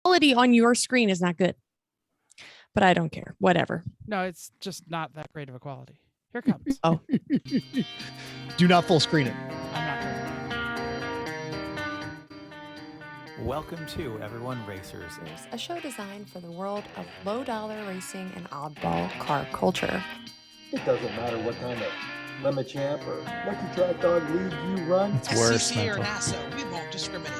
quality on your screen is not good. But I don't care. Whatever. No, it's just not that great of a quality. Here it comes. Oh. Do not full screen it. I'm not going Welcome to Everyone Racers, a show designed for the world of low-dollar racing and oddball car culture. It doesn't matter what kind of lemon champ or lucky track dog league you run. It's worse. SCCA or NASA, we won't discriminate.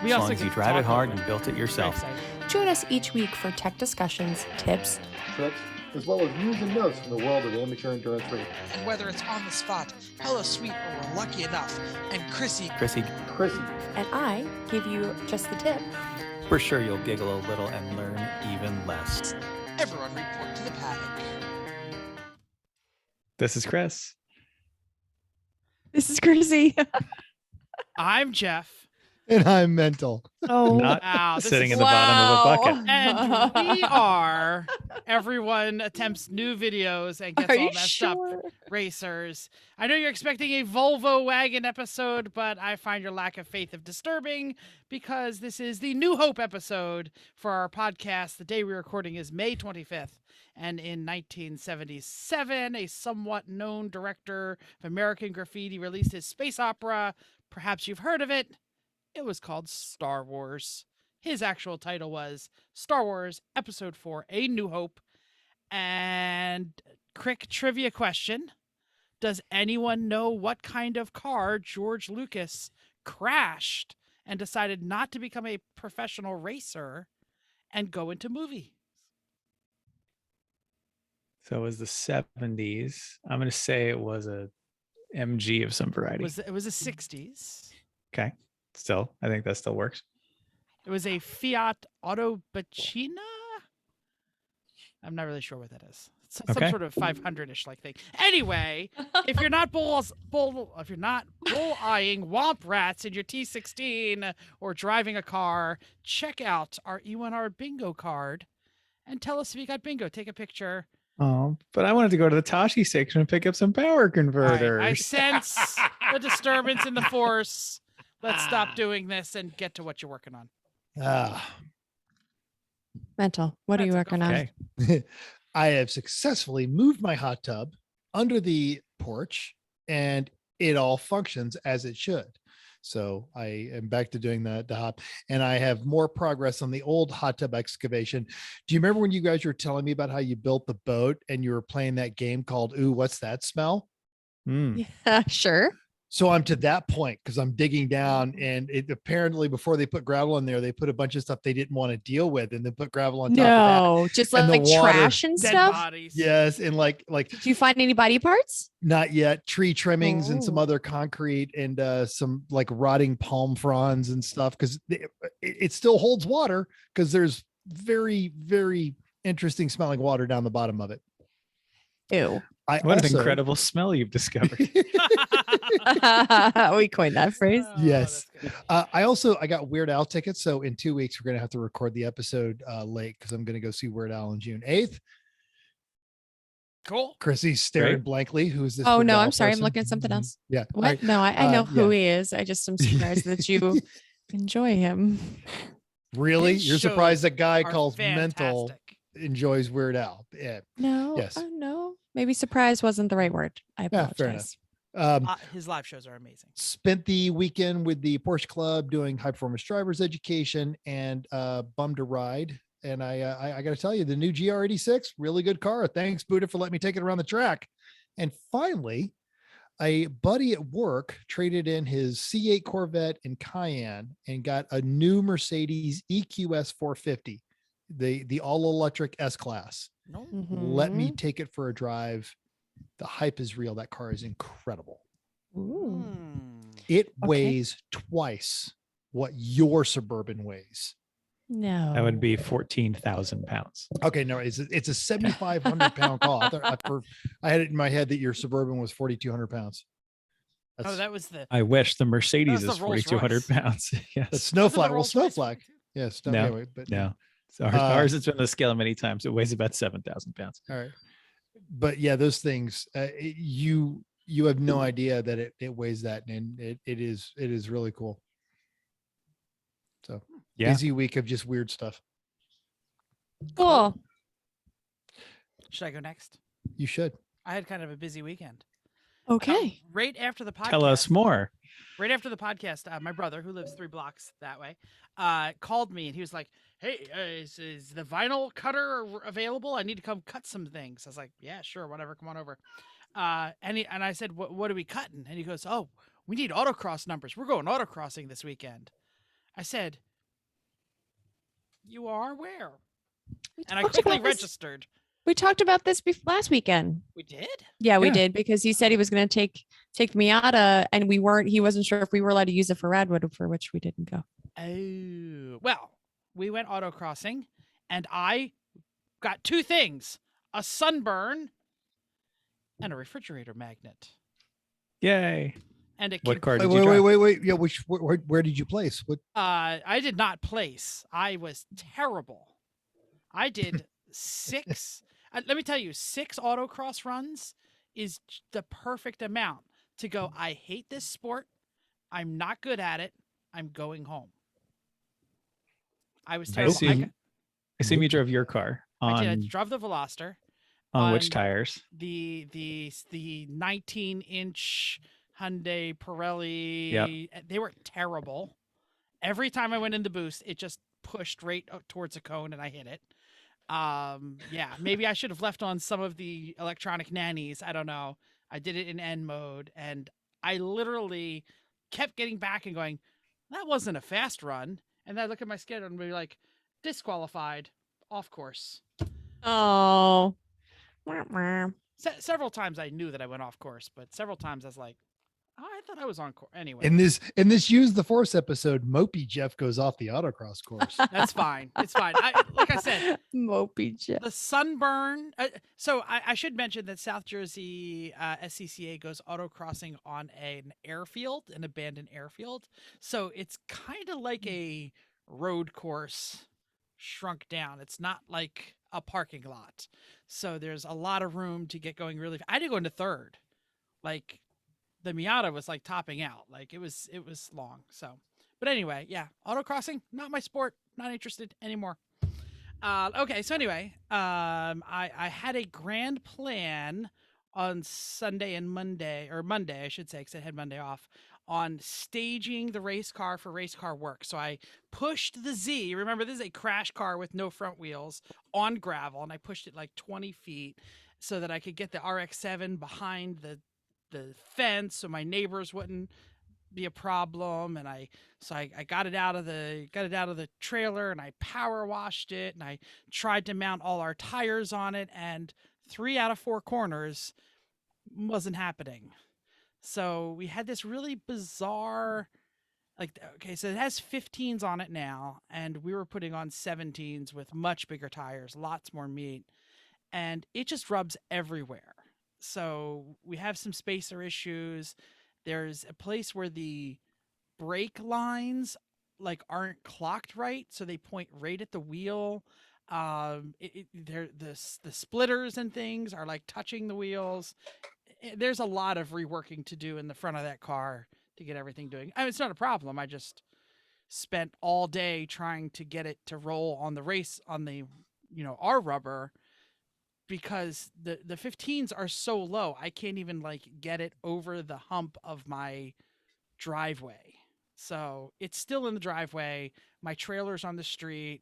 As long as you drive it hard and built it yourself. Join us each week for tech discussions, tips, tricks, as well as news and notes from the world of amateur endurance racing. And whether it's on the spot, hello sweet, or we're lucky enough, and Chrissy, and I give you just the tip. We're sure you'll giggle a little and learn even less. Everyone report to the paddock. This is Chris. This is Chrissy. I'm Jeff. And I'm mental. Oh, Not sitting in the bottom of a bucket. And we are Everyone Attempts New Videos and Gets All Messed Up Racers. I know you're expecting a Volvo Wagon episode, but I find your lack of faith of disturbing because this is the New Hope episode for our podcast. The day we're recording is May 25th. And in 1977, a somewhat known director of American Graffiti released his space opera. Perhaps you've heard of it. It was called Star Wars. His actual title was Star Wars Episode 4, A New Hope. And quick trivia question. Does anyone know what kind of car George Lucas crashed and decided not to become a professional racer and go into movies? So it was the 70s. I'm going to say it was a MG of some variety. It was the 60s. Okay. Still, I think that still works. It was a Fiat Autobacchina. I'm not really sure what that is. It's some sort of 500-ish like thing. Anyway, if you're not bull eyeing womp rats in your T16 or driving a car, check out our E1R bingo card and tell us if you got bingo. Take a picture. Oh, but I wanted to go to the Tashi section and pick up some power converters. Right, I sense the disturbance in the force. Let's stop doing this and get to what you're working on. Mental. What are you working on? Okay. I have successfully moved my hot tub under the porch and it all functions as it should. So I am back to doing the hot, and I have more progress on the old hot tub excavation. Do you remember when you guys were telling me about how you built the boat and you were playing that game called Ooh, What's That Smell? Yeah, sure. So I'm to that point because I'm digging down, and it apparently before they put gravel in there, they put a bunch of stuff they didn't want to deal with, and then put gravel on top of that. No, just And like the water- trash and Dead stuff. bodies. Yes, and like Did you find any body parts? not yet, tree trimmings and some Oh. other concrete and some like rotting palm fronds and stuff because it still holds water because there's very, very interesting smelling water down the bottom of it. Ew. What an incredible smell you've discovered. We coined that phrase. Oh, Yes. that's good. I got Weird Al tickets. So in 2 weeks, we're going to have to record the episode late because I'm going to go see Weird Al on June 8th. Cool. Chrissy's staring Great. blankly. Who is this? Oh, Weird no, Al I'm sorry. I'm person? looking at something else. Yeah. What? All right. No, I know who yeah. he is. I just am surprised that you enjoy him. Really? His You're surprised shows that guy are calls mental fantastic. enjoys Weird Al. Yeah. No. Yes. No. Maybe surprise wasn't the right word. I Yeah, apologize. fair enough. His live shows are amazing. Spent the weekend with the Porsche Club doing high performance drivers education and bummed a ride. And I got to tell you, the new GR86, really good car. Thanks, Buddha, for letting me take it around the track. And finally, a buddy at work traded in his C8 Corvette and Cayenne and got a new Mercedes EQS 450, the all electric S class. No. Let me Mhm. take it for a drive. The hype is real. That car is incredible. Ooh. It weighs twice what your Suburban weighs. No. That would be 14,000 pounds. Okay, no, it's a 7,500 pound car. I had it in my head that your Suburban was 4,200 pounds. Oh, that was the. I wish the Mercedes That's is the Rolls 4,200 pounds. that's Yes. snow Wasn't the flag. Well, Rolls snow Royce flag. 42? Yes. No, Anyway, but No. So ours has been on the scale many times. It weighs about 7,000 pounds. all right. But yeah, those things, you have no idea that it weighs that, and it is really cool. So Yeah. busy week of just weird stuff. Cool. Should I go next? You should. I had kind of a busy weekend. Okay. Right after the podcast. Tell us more. Right after the podcast, my brother, who lives 3 blocks that way, called me and he was like, "Hey, is the vinyl cutter available? I need to come cut some things." I was like, "Yeah, sure, whatever. Come on over." And I said, "What are we cutting?" And he goes, "Oh, we need autocross numbers. We're going autocrossing this weekend." I said, "You are where?" And I quickly registered. We talked about this last weekend. We did? Yeah, we Yeah. did, because he said he was going to take the Miata, and he wasn't sure if we were allowed to use it for Radwood, for which we didn't go. Oh, well, we went autocrossing and I got 2 things, a sunburn and a refrigerator magnet. Yay. And What car did you Wait, drive? wait. Yeah, where did you place? What? I did not place. I was terrible. I did 6. Let me tell you, 6 autocross runs is the perfect amount to go, I hate this sport. I'm not good at it. I'm going home. I was I terrible. assume you drove your car I did. I on drove the Veloster. which tires? The 19-inch Hyundai Pirelli. Yep. They were terrible. Every time I went in the boost, it just pushed right towards a cone and I hit it. Yeah, maybe I should have left on some of the electronic nannies. I don't know. I did it in N mode and I literally kept getting back and going, that wasn't a fast run. And then I look at my schedule and be like, disqualified, off course. Oh. Wah, wah. Several times I knew that I went off course, but several times I was like, oh, I thought I was on course. Anyway. In this Use the Force episode, Mopey Jeff goes off the autocross course. That's fine. It's fine. Like I said, Mopey Jeff. the sunburn. So I should mention that South Jersey SCCA goes autocrossing on an airfield, an abandoned airfield. So it's kind of like a road course shrunk down. It's not like a parking lot. So there's a lot of room to get going really. I did go into 3rd. Like the Miata was like topping out. Like it was long. So, but anyway, yeah, autocrossing, not my sport. Not interested anymore. Okay, so anyway, I had a grand plan on Sunday and Monday, or Monday, I should say, because I had Monday off, on staging the race car for race car work. So I pushed the Z. Remember, this is a crash car with no front wheels on gravel, and I pushed it like 20 feet so that I could get the RX-7 behind the fence so my neighbors wouldn't be a problem. And I got it out of the trailer and I power washed it and I tried to mount all our tires on it, and 3 out of 4 corners wasn't happening. So we had this really bizarre, okay, so it has 15s on it now, and we were putting on 17s with much bigger tires, lots more meat, and it just rubs everywhere. So we have some spacer issues. There's a place where the brake lines aren't clocked right, so they point right at the wheel. The splitters and things are touching the wheels. There's a lot of reworking to do in the front of that car to get everything doing. I mean, it's not a problem. I just spent all day trying to get it to roll on the race on the, our rubber, because the 15s are so low. I can't even get it over the hump of my driveway. So it's still in the driveway. My trailer's on the street.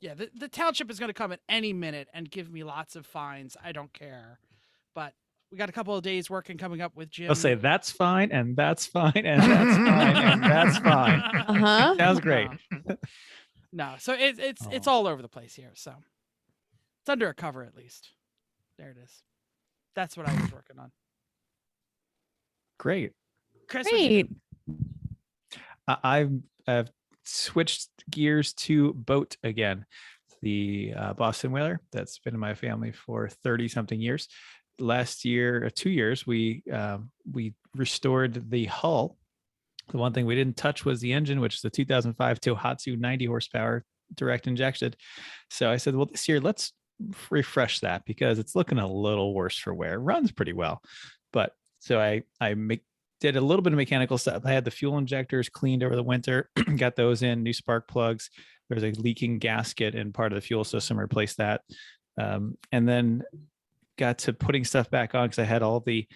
The township is going to come at any minute and give me lots of fines. I don't care. But we got a couple of days working coming up with Jim. I'll say that's fine, and that's fine, and that's fine, and that's fine. Uh-huh. Sounds great. No, so it's all over the place here. So it's under a cover at least. There it is. That's what I was working on. Great. Chris, Great. I've switched gears to boat again. The Boston Whaler that's been in my family for 30 something years. Last year, 2 years, we restored the hull. The one thing we didn't touch was the engine, which is the 2005 Tohatsu 90 horsepower direct injected. So I said, well, this year let's refresh that because it's looking a little worse for wear. It runs pretty well, but so I did a little bit of mechanical stuff. I had the fuel injectors cleaned over the winter, got those in, new spark plugs. There's a leaking gasket in part of the fuel system, replaced that. And then got to putting stuff back on because I had all the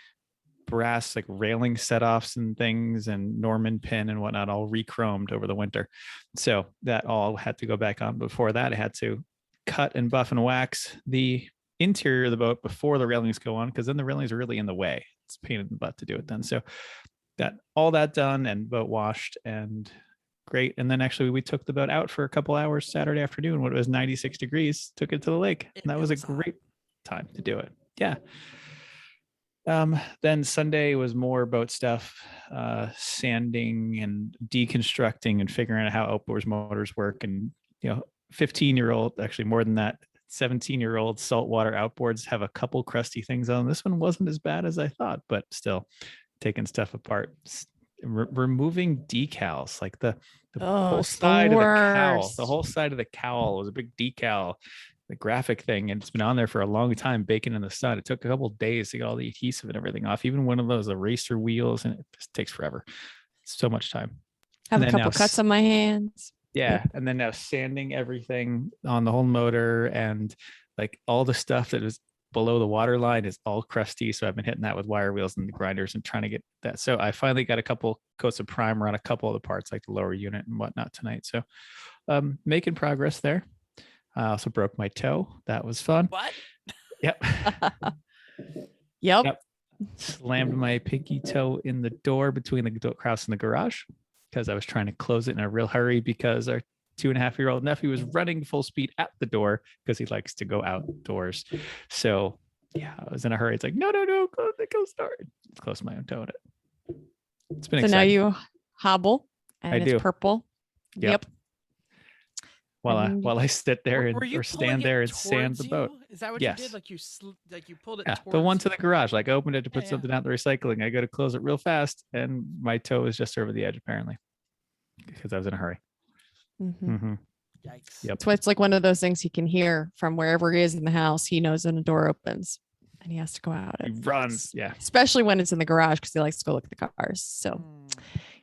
brass like railing set-offs and things and Norman pin and whatnot all re-chromed over the winter. So that all had to go back on. Before that, I had to cut and buff and wax the interior of the boat before the railings go on, because then the railings are really in the way. It's a pain in the butt to do it then. So got all that done and boat washed and great. And then actually we took the boat out for a couple hours Saturday afternoon when it was 96 degrees, took it to the lake. And that was a great time to do it. Yeah. Then Sunday was more boat stuff, sanding and deconstructing and figuring out how outboard motors work. And, 15-year-old, actually more than that, 17-year-old saltwater outboards have a couple crusty things on. This one wasn't as bad as I thought, but still taking stuff apart, removing decals, like the whole side of the cowl. The whole side of the cowl was a big decal, the graphic thing, and it's been on there for a long time, baking in the sun. It took a couple of days to get all the adhesive and everything off. Even one of those eraser wheels, and it just takes forever. So much time. Have a couple cuts on my hands. Yeah. And then now sanding everything on the whole motor, and like all the stuff that is below the water line is all crusty. So I've been hitting that with wire wheels and the grinders and trying to get that. So I finally got a couple coats of primer on a couple of the parts, like the lower unit and whatnot tonight. So making progress there. I also broke my toe. That was fun. What? Yep. Yep. Slammed my pinky toe in the door between the house and the garage because I was trying to close it in a real hurry because our 2.5-year-old nephew was running full speed at the door because he likes to go outdoors. So yeah, I was in a hurry. It's like, no, close it, go start. Close my own toe in it. It's been exciting. So now you hobble and it's do. Purple. Yep. While I sit there Were you or stand there and sand the boat. Is that what Yes. you did? Like you pulled it. Yeah, towards the one to you? the garage. Like I opened it to put Yeah, something out in the recycling. I go to close it real fast, and my toe is just over the edge apparently because I was in a hurry. Mm-hmm. Yikes. Yep. So it's like one of those things he can hear from wherever he is in the house. He knows when the door opens and he has to go out. He runs. Yeah. Especially when it's in the garage because he likes to go look at the cars. So,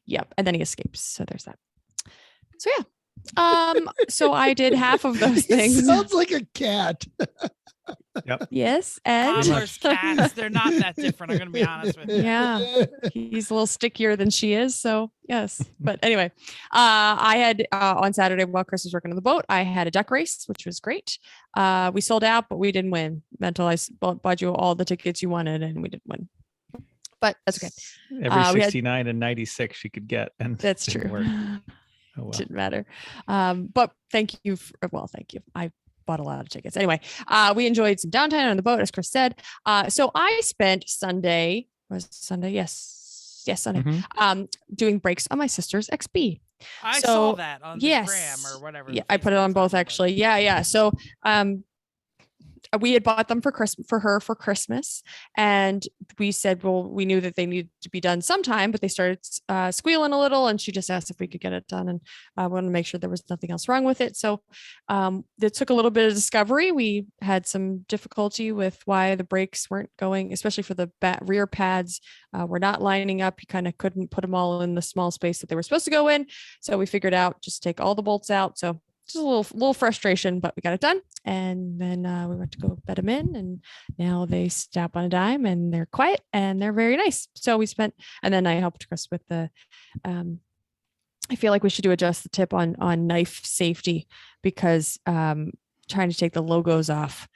yep. And then he escapes. So there's that. So yeah. So I did half of those things. Sounds like a cat. Yep. Yes. And Toddlers, cats, they're not that different. I'm going to be honest with you. yeah, he's a little stickier than she is. So yes. But anyway, I had on Saturday while Chris was working on the boat, I had a duck race, which was great. We sold out, but we didn't win. Mental, I bought you all the tickets you wanted and we didn't win. But that's okay. Every 69 and 96 she could get. And that's true. Work. Oh, well. Didn't matter. But thank you. Thank you. I bought a lot of tickets. Anyway, we enjoyed some downtime on the boat, as Chris said. So I spent Sunday, Sunday? Yes, Sunday, doing brakes on my sister's XB. I saw that on the gram or whatever. Yeah, I put it on both actually. Yeah. So we had bought them for her for Christmas, and we said, well, we knew that they needed to be done sometime, but they started squealing a little, and she just asked if we could get it done, and I wanted to make sure there was nothing else wrong with it. So it took a little bit of discovery. We had some difficulty with why the brakes weren't going, especially for the rear pads were not lining up. You kind of couldn't put them all in the small space that they were supposed to go in. So we figured out just take all the bolts out. So just a little frustration, but we got it done. And then we went to go bed them in, and now they stop on a dime and they're quiet and they're very nice. So we spent, and then I helped Chris with the, I feel like we should adjust the tip on knife safety because trying to take the logos off.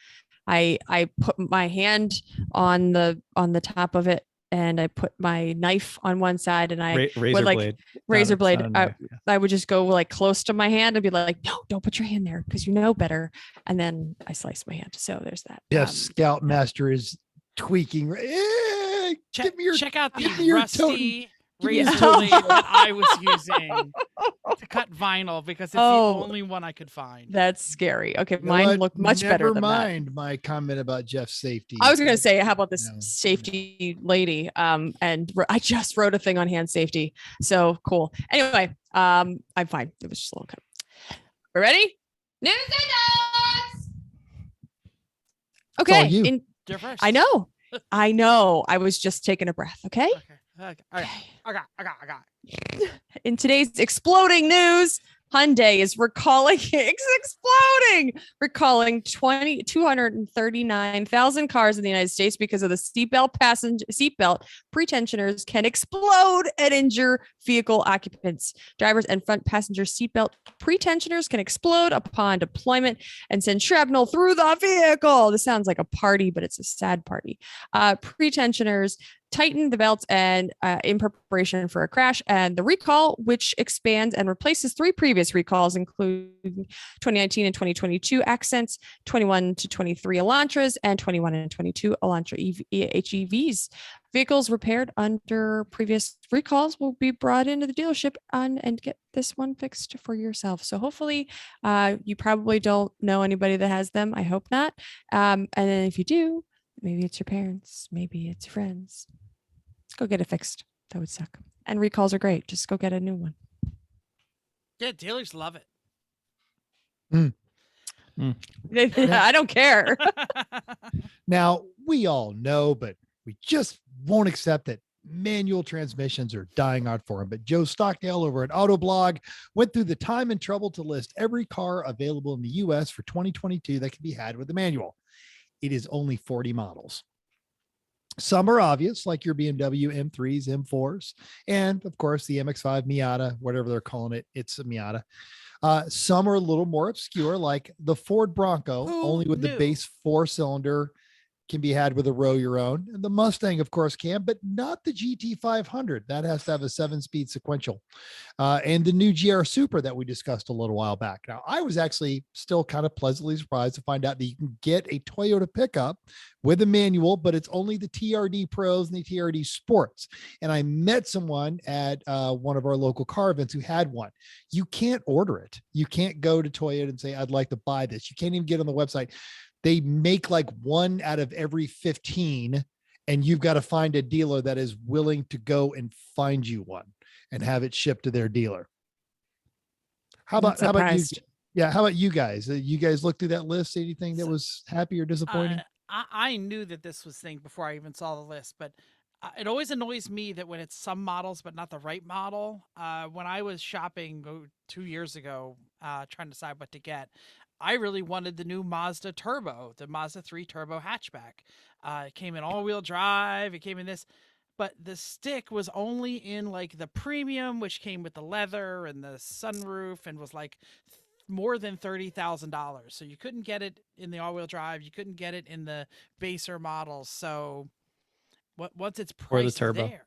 I put my hand on the top of it, and I put my knife on one side, and I razor would blade. Razor blade. Knife, I would just go like close to my hand and be like, no, don't put your hand there because you know better. And then I slice my hand. So there's that. Yes, Scoutmaster is tweaking. Check out give me the your rusty Yeah. razor blade that I was using to cut vinyl because it's the only one I could find. That's scary. Okay, You know mine what? looked much better Never than mind my comment about Jeff's safety. that. I was going to say, how about this No. safety lady? And I just wrote a thing on hand safety. So cool. Anyway, I'm fine. It was just a little cut. We're ready? News and notes. all Okay. you. You're first. I know. I was just taking a breath. Okay. In today's exploding news, Hyundai is recalling, it's recalling 239,000 cars in the United States because of the seatbelt pretensioners can explode and injure vehicle occupants. Drivers and front passenger seatbelt pretensioners can explode upon deployment and send shrapnel through the vehicle. This sounds like a party, but it's a sad party. Pretensioners tighten the belts and in preparation for a crash, and the recall, which expands and replaces 3 previous recalls, including 2019 and 2022 Accents, 21 to 23 Elantras, and 21 and 22 Elantra HEVs. Vehicles repaired under previous recalls will be brought into the dealership and get this one fixed for yourself. So hopefully you probably don't know anybody that has them. I hope not. And then if you do, maybe it's your parents, maybe it's your friends. Go get it fixed. That would suck. And recalls are great. Just go get a new one. Yeah, dealers love it. I don't care. Now, we all know, but we just won't accept that manual transmissions are dying out for them. But Joe Stockdale over at Autoblog went through the time and trouble to list every car available in the US for 2022 that can be had with the manual. It is only 40 models. Some are obvious, like your BMW M3s, M4s, and of course the MX-5 Miata, whatever they're calling it, it's a Miata. Some are a little more obscure, like the Ford Bronco, only with the base 4-cylinder, can be had with a row your own. And the Mustang, of course, can, but not the GT500. That has to have a 7-speed sequential. And the new GR Super that we discussed a little while back. Now, I was actually still kind of pleasantly surprised to find out that you can get a Toyota pickup with a manual, but it's only the TRD Pros and the TRD Sports. And I met someone at one of our local car events who had one. You can't order it. You can't go to Toyota and say, I'd like to buy this. You can't even get on the website. They make like 1 out of every 15, and you've got to find a dealer that is willing to go and find you one and have it shipped to their dealer. How about you? Yeah. How about you guys? You guys look through that list, see anything that was happy or disappointing? I knew that this was thing before I even saw the list, but it always annoys me that when it's some models, but not the right model. When I was shopping 2 years ago, trying to decide what to get, I really wanted the new Mazda Turbo, the Mazda 3 Turbo hatchback. It came in all-wheel drive. It came in this, but the stick was only in like the premium, which came with the leather and the sunroof and was like more than $30,000. So you couldn't get it in the all-wheel drive. You couldn't get it in the baser models. So once it's priced or the turbo there,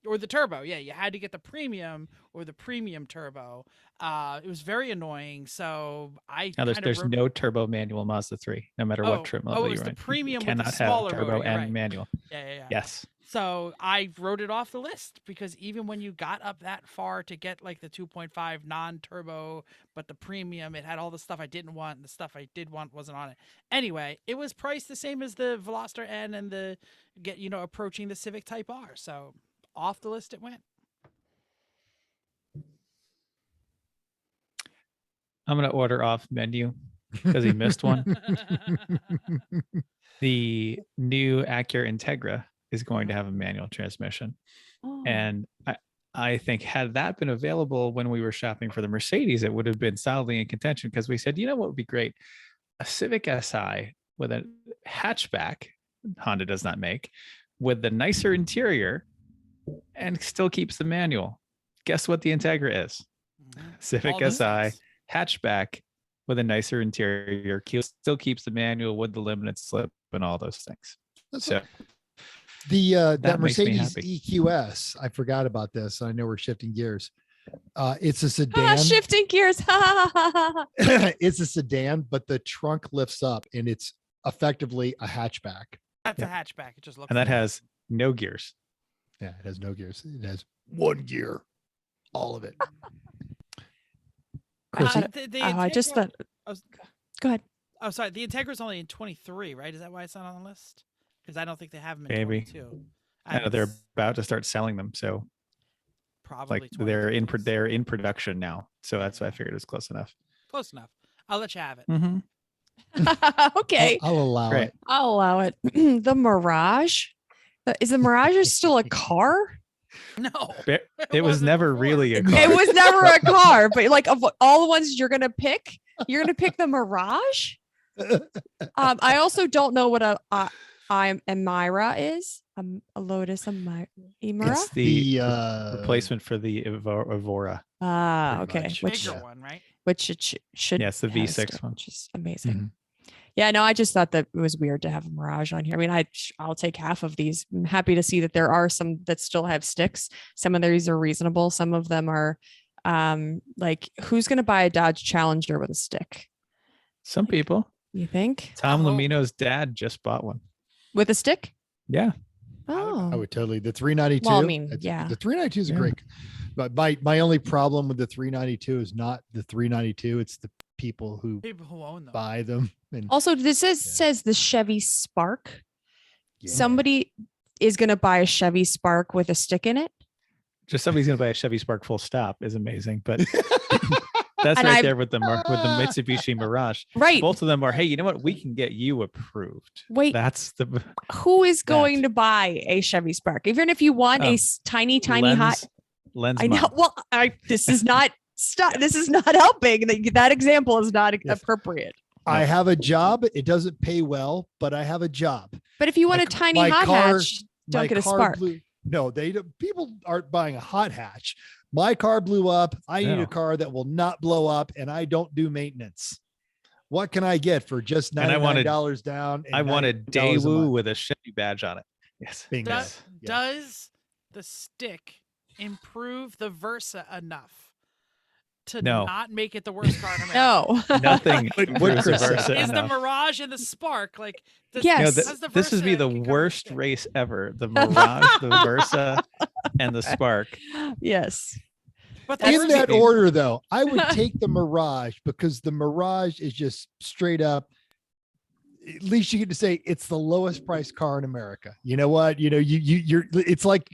or the turbo, yeah, you had to get the premium or the premium turbo. It was very annoying. So there's no turbo manual Mazda 3, no matter what trim level you're in. The premium you cannot have turbo motor, and manual. Yeah. Yes. So I wrote it off the list because even when you got up that far to get like the 2.5 non-turbo, but the premium, it had all the stuff I didn't want, and the stuff I did want wasn't on it. Anyway, it was priced the same as the Veloster N and the approaching the Civic Type R. So off the list it went. I'm going to order off menu because he missed one. The new Acura Integra is going to have a manual transmission. And I think had that been available when we were shopping for the Mercedes, it would have been solidly in contention because we said, what would be great? A Civic Si with a hatchback, Honda does not make, with the nicer interior and still keeps the manual. Guess what the Integra is? Civic Si hatchback with a nicer interior, still keeps the manual with the limited slip and all those things. That Mercedes EQS, I forgot about this. I know we're shifting gears. It's a sedan. Shifting gears. It's a sedan, but the trunk lifts up and it's effectively a hatchback. That's a hatchback. It just looks. And that has no gears. Yeah, it has no gears. It has 1 gear, all of it. Chrissy? I just thought. Go ahead. Oh, sorry. The Integra's only in 23, right? Is that why it's not on the list? Because I don't think they have them in Maybe. 22. I know they're about to start selling them, so probably like they're in production now. So that's why I figured it was close enough. Close enough. I'll let you have it. Mm-hmm. Okay. I'll allow it. I'll allow it. The Mirage. Is the Mirage still a car? No, It was wasn't never before. really a It car. was never a car, but like of all the ones you're gonna pick the Mirage. I also don't know what a Emira is. A Lotus Emira. It's the The replacement for the Evora. Ah, pretty okay. much. Which Bigger one, right? should Yeah, it's the have a V6 stick, one. which is amazing. Mhm. Yeah, no, I just thought that it was weird to have a Mirage on here. I mean, I'll take half of these. I'm happy to see that there are some that still have sticks. Some of these are reasonable. Some of them are like, who's going to buy a Dodge Challenger with a stick? Some people. You think? Tom Oh. Lamino's dad just bought one. With a stick? Yeah. Oh, I would totally the 392. Well, I mean, It's- yeah. the 392 is Yeah. a great. But my only problem with the 392 is not the 392. It's the people who People who own them. buy them. And also, says the Chevy Spark. yeah. Somebody is going to buy a Chevy Spark with a stick in it. Just somebody's gonna buy a Chevy Spark full stop is amazing, but that's And right I've- there with the Mitsubishi Mirage. Right. Both of them are. Hey, you know what? We can get you approved. Wait. That's the Who is going That. to buy a Chevy Spark? Even if you want a tiny hot. lens. I know. mount. Well, this is not This is not helping. That example is not Yes. appropriate. I have a job. It doesn't pay well, but I have a job. But if you want My a c- tiny my hot car- hatch, don't My get a car Spark. No, they don't. People aren't buying a hot hatch. My car blew up. I need No. a car that will not blow up, and I don't do maintenance. What can I get for just And I wanted- $99 down? and I want a $90 a Daewoo month? with a Chevy badge on it. Yes. Bingo. Does, Yeah. does the stick improve the Versa enough to No. not make it the worst car in America? No. Nothing. What improves the Chris said. Versa Is the enough. Mirage and the Spark like? Does, Yes. No, does the this would be Versa the can cover worst stick? race ever. The Mirage, the Versa, and the Spark. Yes. But the In Versa- that order, though, I would take the Mirage because the Mirage is just straight up. At least you get to say it's the lowest priced car in America. You know what? You're. It's like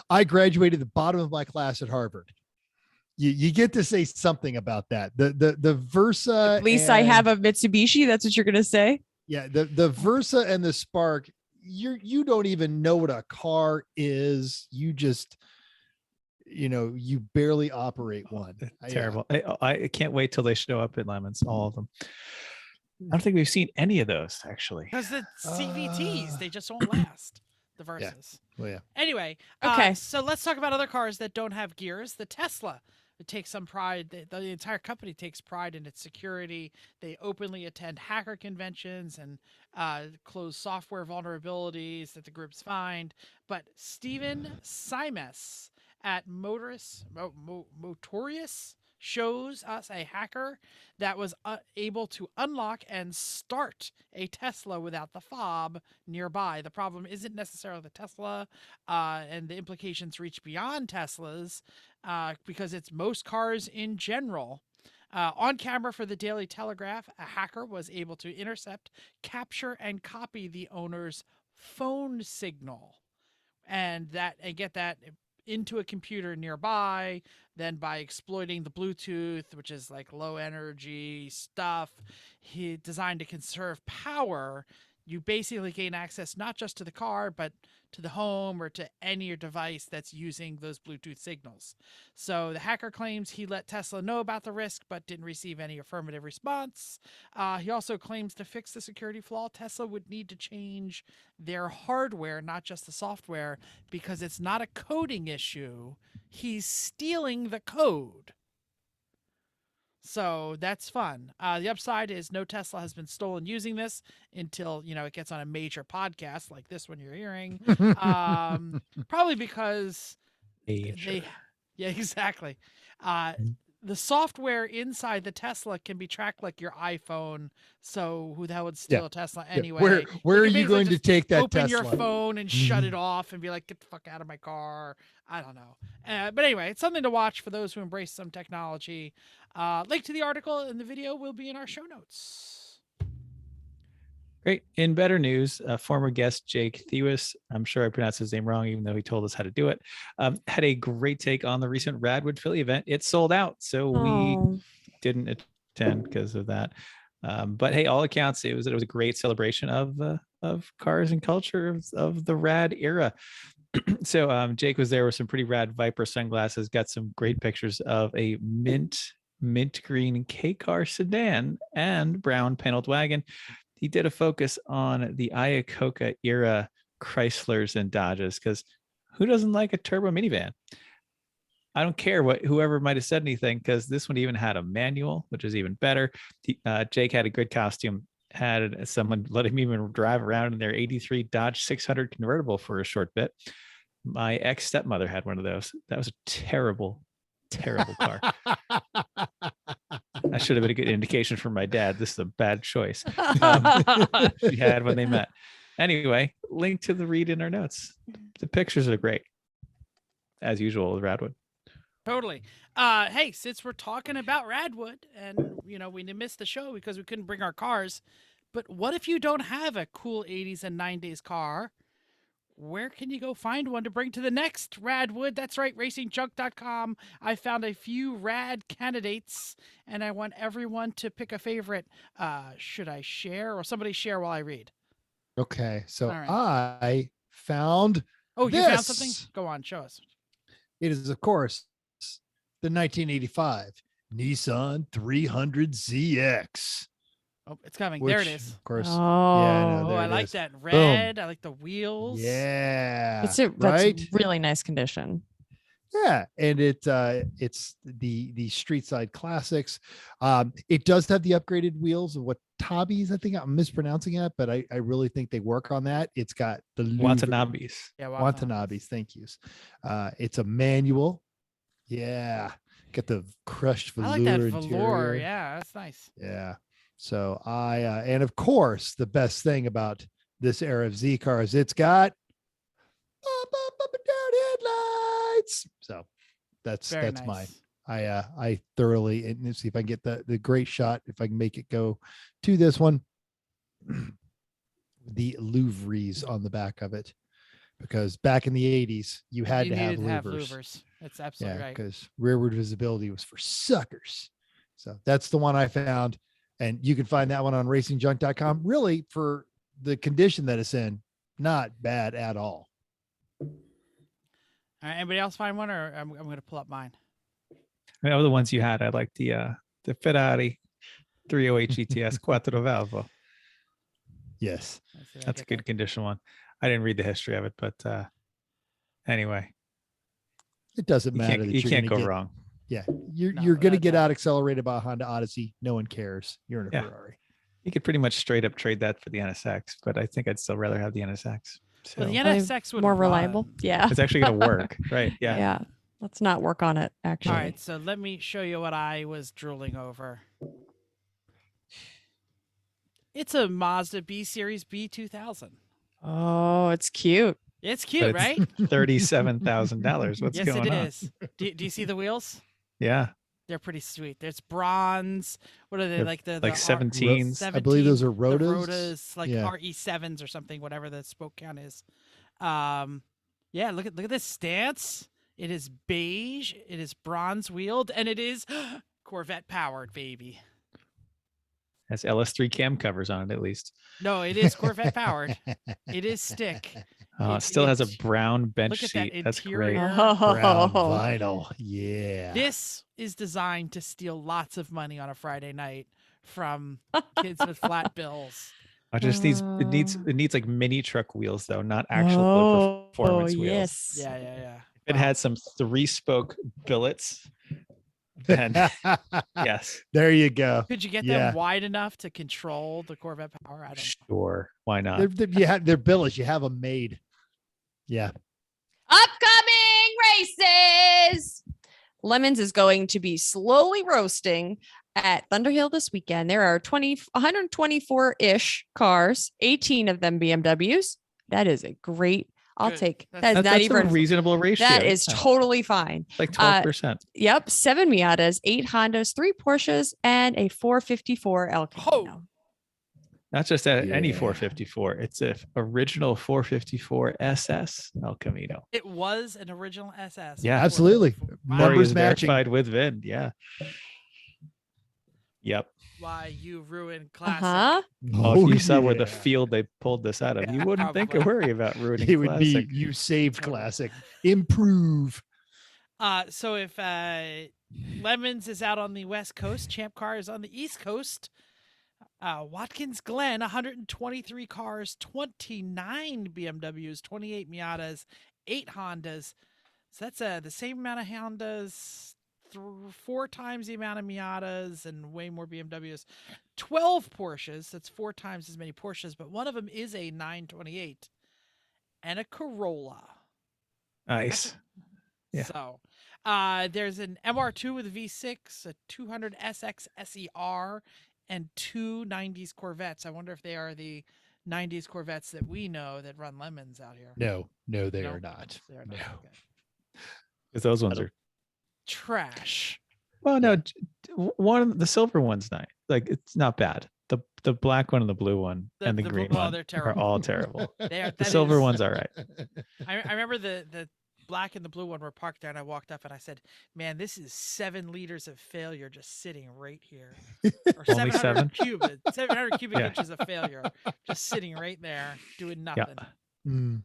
I graduated the bottom of my class at Harvard. You get to say something about that. The Versa. At least I and- have a Mitsubishi. That's what you're going to say. Yeah, the Versa and the Spark. You don't even know what a car is. You just. You barely operate one. Yeah. Terrible. I can't wait till they show up in Lemons, all of them. I don't think we've seen any of those actually. Because the CVTs, they just won't last. The Versas. Well, yeah. Anyway, Okay. so let's talk about other cars that don't have gears. The Tesla, it takes some pride. The entire company takes pride in its security. They openly attend hacker conventions and close software vulnerabilities that the groups find. But Steven Simes at Motorius shows us a hacker that was able to unlock and start a Tesla without the fob nearby. The problem isn't necessarily the Tesla, and the implications reach beyond Teslas because it's most cars in general. On camera for the Daily Telegraph, a hacker was able to intercept, capture, and copy the owner's phone signal, and get that into a computer nearby. Then by exploiting the Bluetooth, which is like low energy stuff, he designed to conserve power. You basically gain access not just to the car, but to the home or to any device that's using those Bluetooth signals. So the hacker claims he let Tesla know about the risk, but didn't receive any affirmative response. He also claims to fix the security flaw, Tesla would need to change their hardware, not just the software, because it's not a coding issue. He's stealing the code. So that's fun. The upside is no Tesla has been stolen using this until, it gets on a major podcast like this one you're hearing. Probably because yeah, exactly. The software inside the Tesla can be tracked like your iPhone. So who the hell would steal a Tesla anyway? Where are can you basically going to just take that open Tesla? your phone and shut it off and be like, get the fuck out of my car. I don't know. But anyway, it's something to watch for those who embrace some technology. Link to the article and the video will be in our show notes. Great. In better news, former guest Jake Thewis, I'm sure I pronounced his name wrong, even though he told us how to do it, had a great take on the recent Radwood Philly event. It sold out, so we didn't attend because of that. But hey, all accounts, it was a great celebration of cars and culture of the Rad era. So Jake was there with some pretty rad Viper sunglasses, got some great pictures of a mint green K-car sedan and brown paneled wagon. He did a focus on the Iacocca era Chryslers and Dodges, because who doesn't like a turbo minivan? I don't care what whoever might have said anything, because this one even had a manual, which is even better. Jake had a good costume, had someone let him even drive around in their 83 Dodge 600 convertible for a short bit. My ex-stepmother had one of those. That was a terrible car. That should have been a good indication for my dad. This is a bad choice. She had when they met. Anyway, link to the read in our notes. The pictures are great, as usual with Radwood. Totally. Hey, since we're talking about Radwood, and we missed the show because we couldn't bring our cars, but what if you don't have a cool 80s and 90s car? Where can you go find one to bring to the next Radwood? That's right, racingjunk.com. I found a few rad candidates, and I want everyone to pick a favorite. Should I share, or somebody share while I read? Okay, so All right. I found. Oh, you found something? this. Go on, show us. It is, of course, the 1985 Nissan 300ZX. Oh, it's coming. There it which, is. Of course. Oh, no, Oh, there I it like is. that red. I like the wheels. Yeah. that's right. really nice condition. Yeah, and it's the street side classics. It does have the upgraded wheels of what Tabis, I think I'm mispronouncing it, but I really think they work on that. It's got the Watanabes. Yeah, Watanabes, thank you. It's a manual. Yeah, got the crushed velour I like that interior. velour. Yeah, that's nice. Yeah. So and of course, the best thing about this era of Z cars, it's got up and down headlights. So that's Very mine. nice. I thoroughly, and let's see if I can get the great shot, if I can make it go to this one. The louvres on the back of it, because back in the 80s you had to have louvers. That's absolutely right. Because rearward visibility was for suckers. So that's the one I found, and you can find that one on racingjunk.com. Really, for the condition that it's in, not bad at all. All right, anybody else find one, or I'm going to pull up mine? I mean, of the ones you had, I like the Ferrari 308 GTS Quattro Valvo. Yes. That's a good condition one. I didn't read the history of it, but anyway, It doesn't matter. You can't go wrong. Yeah, you're No, going to that's get right. out accelerated by a Honda Odyssey. No one cares. You're in a Yeah. Ferrari. You could pretty much straight up trade that for the NSX, but I think I'd still rather have the NSX. So Well, the Probably NSX would more run. reliable. Yeah. it's actually going to work, right? Yeah. Yeah. Let's not work on it, actually. All right, so let me show you what I was drooling over. It's a Mazda B Series B2000. Oh, it's cute. It's cute, But right? it's $37,000. What's Yes, going it on? is. Do you see the wheels? Yeah. They're pretty sweet. There's bronze. What are they They're like? The like 17s. I believe those are The Rotas. Rotas, like Yeah. RE7s or something, whatever the spoke count is. Yeah, look at this stance. It is beige. It is bronze wheeled, and it is Corvette powered, baby. Has LS3 cam covers on it at least. No, it is Corvette powered. It is stick. It still has a it- brown bench look at that seat. That's great. interior. Brown Oh, vinyl. Yeah. This is designed to steal lots of money on a Friday night from kids with flat bills. It just needs it needs like mini truck wheels though, not actual performance wheels. yes. Yeah. If it had some 3-spoke billets, then yes, There you go. Could you get Yeah. them wide enough to control the Corvette power? I don't know. sure, why not? They're billets. You have them made. Yeah. Upcoming races. Lemons is going to be slowly roasting at Thunderhill this weekend. There are 124-ish cars, 18 of them BMWs. That is a great. I'll Good. take. That's- That is not That's even a reasonable ratio. That is Yeah, totally fine. like 12%. Yep, 7 Miatas, 8 Hondas, 3 Porsches, and a 454 El Camino. Not just any Yeah. 454. It's a original 454 SS El Camino. It was an original SS. Yeah. Absolutely. Wow. Numbers Numbers matching. verified with VIN. Yeah. Yep. Why you ruined classic. Uh-huh. Oh, if you saw where yeah. the field they pulled this out of, you Yeah, wouldn't think to probably. worry about ruining It would classic. be you saved Totally. classic. Improve. So if Lemons is out on the West Coast, Champ Car is on the East Coast. Watkins Glen, 123 cars, 29 BMWs, 28 Miatas, 8 Hondas. So that's the same amount of Hondas, 4 times the amount of Miatas, and way more BMWs. 12 Porsches. That's 4 times as many Porsches, but one of them is a 928 and a Corolla. Nice. Yeah. So there's an MR2 with a V6, a 200 SX SER, and 2 90s Corvettes. I wonder if they are the 90s Corvettes that we know that run Lemons out here. No, they No? are not. They are No. not. Okay. Because those ones are. Trash. Well, no, the silver one's nice. Like it's not bad. The black one and the blue one and the green one they're are terrible. all terrible. They are, The that silver is- one's all right. I remember the black and the blue one were parked there, and I walked up and I said, "Man, this is 7 liters of failure just sitting right here." Or Only 7? 700 cubic Yeah. inches of failure just sitting right there doing nothing. Mm.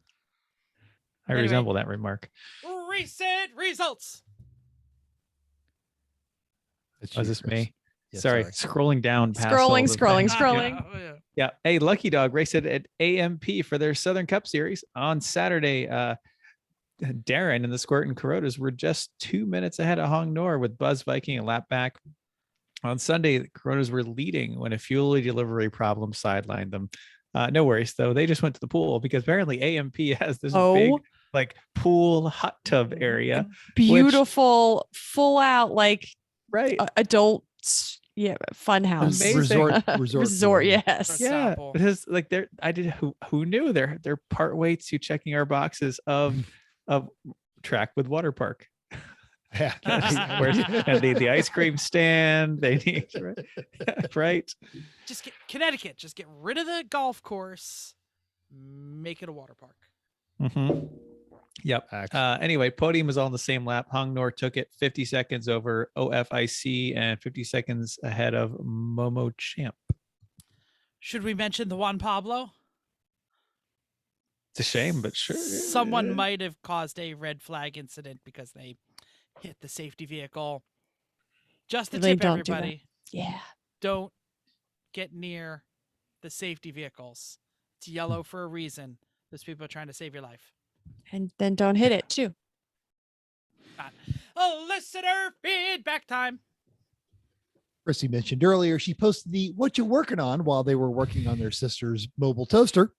I Anyway. resemble that remark. Recent results. That's Was you, this Chris. me? Yeah, sorry, scrolling down past all Scrolling, the scrolling, things. scrolling. Oh, yeah. Yeah. Hey, Lucky Dog raced it at AMP for their Southern Cup Series on Saturday. Darren and the Squirt and Corotas were just 2 minutes ahead of Hong Nor with Buzz Viking a lap back. On Sunday, the Corotas were leading when a fuel delivery problem sidelined them. No worries, though. They just went to the pool because apparently AMP has this big like pool hot tub area. Beautiful, full out, like Right. adult, fun house. Amazing. Resort. Yes. Yeah, Sample. because like who knew they're part way to checking our boxes of track with water park. Yeah. And the ice cream stand they need right. Just get Connecticut. Just get rid of the golf course. Make it a water park. Mm-hmm. Yep. Anyway, podium was all in the same lap. Hong Nor took it 50 seconds over OFIC and 50 seconds ahead of Momo Champ. Should we mention the Juan Pablo? It's a shame, but sure. Someone might have caused a red flag incident because they hit the safety vehicle. Just a They tip, don't do that. everybody. Yeah. Don't get near the safety vehicles. It's yellow for a reason. Those people are trying to save your life. And then don't hit it too. Listener feedback time. Chrissy mentioned earlier, she posted the what you working on while they were working on their sister's mobile toaster.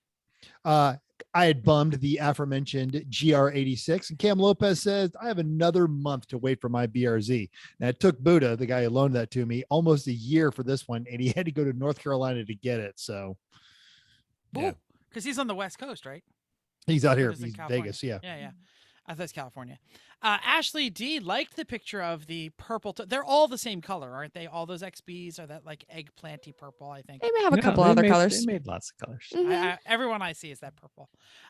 I had bummed the aforementioned GR86, and Cam Lopez says, I have another month to wait for my BRZ. Now, it took Buddha, the guy who loaned that to me, almost a year for this one, and he had to go to North Carolina to get it. So, yeah. Because he's on the West Coast, right? He's out here. He's in He's California. Vegas. Yeah. Yeah. I thought it's California. Ashley D liked the picture of the purple. They're all the same color, aren't they? All those XBs are that like eggplanty purple, I think. They may have a No, couple they other made- colors. They made lots of colors. Mhm. Everyone I see is that purple.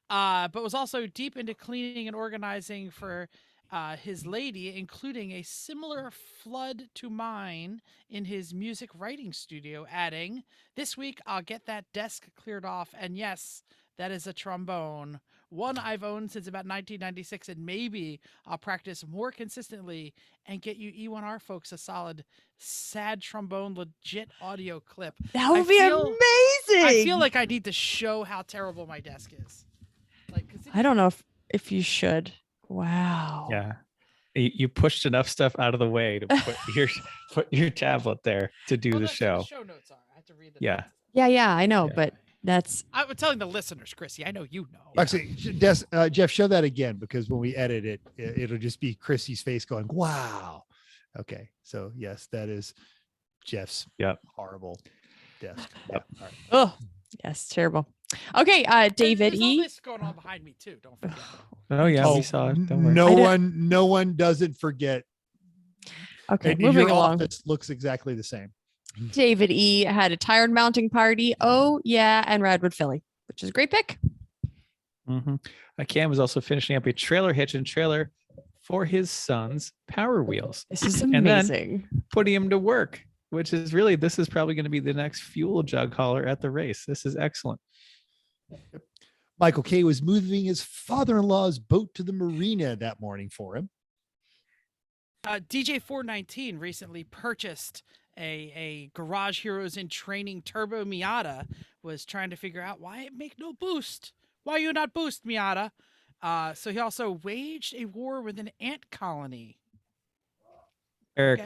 But was also deep into cleaning and organizing for his lady, including a similar flood to mine in his music writing studio, adding, "This week I'll get that desk cleared off, and yes, that is a trombone. One I've owned since about 1996, and maybe I'll practice more consistently and get you E1R folks a solid sad trombone legit audio clip." That would I be feel- amazing. I feel like I need to show how terrible my desk is. Like, 'cause I don't know if you should. Wow. Yeah. You pushed enough stuff out of the way to put your tablet there to do Well, the that's what show. The show notes are. I have to read the Yeah. notes. Yeah, I know, Yeah. but that's I'm telling the listeners, Chrissy. I know you know. Actually, Jeff, show that again, because when we edit it, it'll just be Chrissy's face going, wow. Okay. So, yes, that is Jeff's horrible desk. Yep. Yeah. All right. oh yes, terrible. Okay, David There's all E. this going on behind me too. Don't forget. Oh yeah, Oh, we saw it. Don't worry. no one doesn't forget. Okay, And moving your along. office looks exactly the same. David E. had a tired mounting party. Oh yeah, and Radwood Philly, which is a great pick. Mm-hmm. Cam was also finishing up a trailer hitch and trailer for his son's Power Wheels, This is And then- amazing. putting him to work which is really, this is probably going to be the next fuel jug hauler at the race. This is excellent. Michael K was moving his father-in-law's boat to the marina that morning for him. DJ 419 recently purchased a Garage Heroes in Training Turbo Miata. Was trying to figure out why it make no boost. Why you not boost, Miata? So he also waged a war with an ant colony. Eric,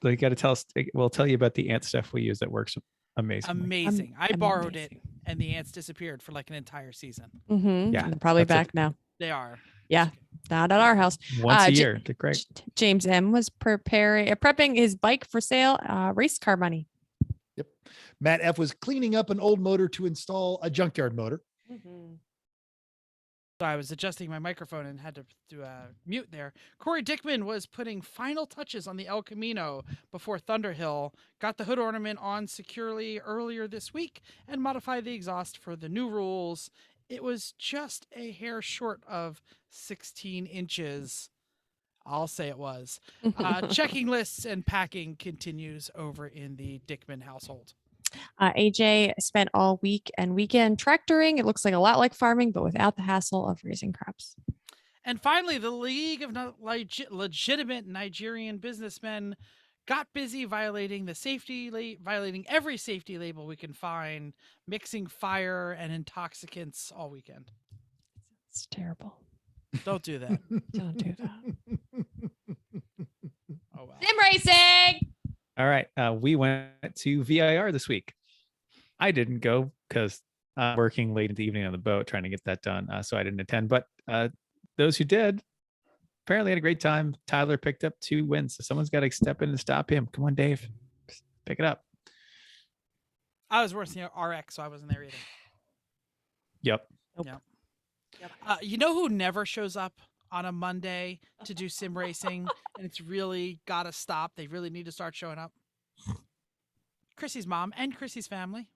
Okay. you got to tell us. We'll tell you about the ant stuff we use that works amazing. Amazing. I borrowed it, and the ants disappeared for like an entire season. Mm-hmm. Yeah, And probably back now. They are. Yeah, not at our house. Once a year. They're great. James M was prepping his bike for sale. Race car money. Yep. Matt F was cleaning up an old motor to install a junkyard motor. So I was adjusting my microphone and had to mute there. Corey Dickman was putting final touches on the El Camino before Thunderhill, got the hood ornament on securely earlier this week, and modified the exhaust for the new rules. It was just a hair short of 16 inches. I'll say it was. Checking lists and packing continues over in the Dickman household. AJ spent all week and weekend tractoring. It looks like a lot like farming, but without the hassle of raising crops. And finally, the League of Legitimate Nigerian Businessmen got busy violating every safety label we can find, mixing fire and intoxicants all weekend. It's terrible. Don't do that. Don't do that. Oh well. Sim racing. All right. We went to VIR this week. I didn't go because I'm working late in the evening on the boat trying to get that done. So I didn't attend. But those who did apparently had a great time. Tyler picked up 2 wins. So someone's got to step in and stop him. Come on, Dave. Pick it up. I was working at RX, so I wasn't there either. Yep. Nope. Yep. You know who never shows up on a Monday to do sim racing, and it's really got to stop? They really need to start showing up. Chrissy's mom and Chrissy's family.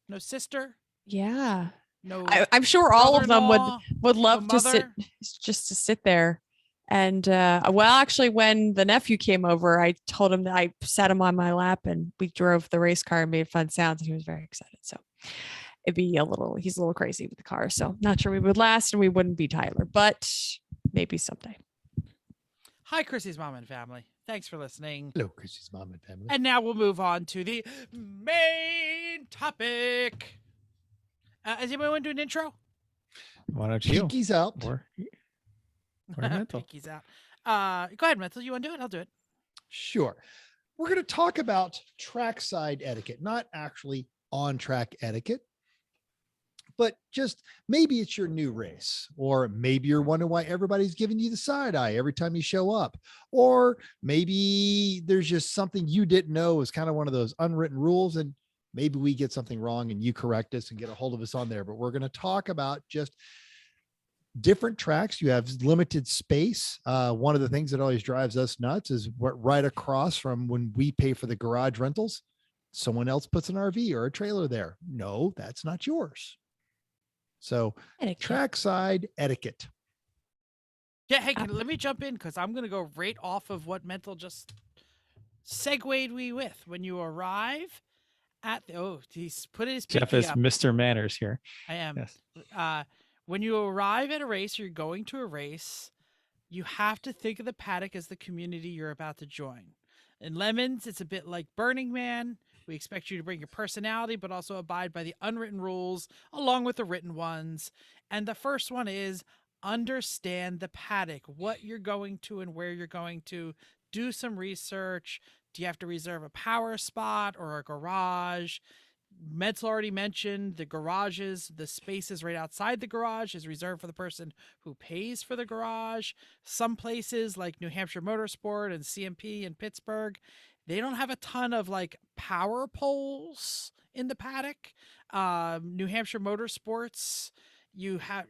No sister. Yeah. No. I'm sure all of them brother-in-law, would love no to sit, mother. just to sit there. And well, actually, when the nephew came over, I told him that I sat him on my lap and we drove the race car and made fun sounds, and he was very excited. So he's a little crazy with the car. So not sure we would last and we wouldn't be Tyler, but maybe someday. Hi, Chrissy's mom and family. Thanks for listening. Hello, Chrissy's mom and family. And now we'll move on to the main topic. Does anybody want to do an intro? Why don't you? Pinky's out. Or Mental. Pinky's out. Go ahead, Mental. You want to do it? I'll do it. Sure. We're going to talk about trackside etiquette, not actually on-track etiquette, but just maybe it's your new race, or maybe you're wondering why everybody's giving you the side eye every time you show up, or maybe there's just something you didn't know is kind of one of those unwritten rules, and maybe we get something wrong and you correct us and get a hold of us on there. But we're going to talk about just different tracks. You have limited space. One of the things that always drives us nuts is what right across from when we pay for the garage rentals, someone else puts an RV or a trailer there. No, that's not yours. So trackside etiquette. Yeah, hey, let me jump in because I'm going to go right off of what Mental just segued we with. When you arrive at the, he's put his Jeff pinky is up. Mr. Manners here. I am. Yes. When you arrive at a race, you're going to a race, you have to think of the paddock as the community you're about to join. In Lemons, it's a bit like Burning Man. We expect you to bring your personality, but also abide by the unwritten rules along with the written ones. And the first one is understand the paddock, what you're going to and where you're going to. Do some research. Do you have to reserve a power spot or a garage? Mental already mentioned the garages, the spaces right outside the garage is reserved for the person who pays for the garage. Some places like New Hampshire Motorsport and CMP in Pittsburgh, they don't have a ton of like power poles in the paddock. New Hampshire Motorsports, you have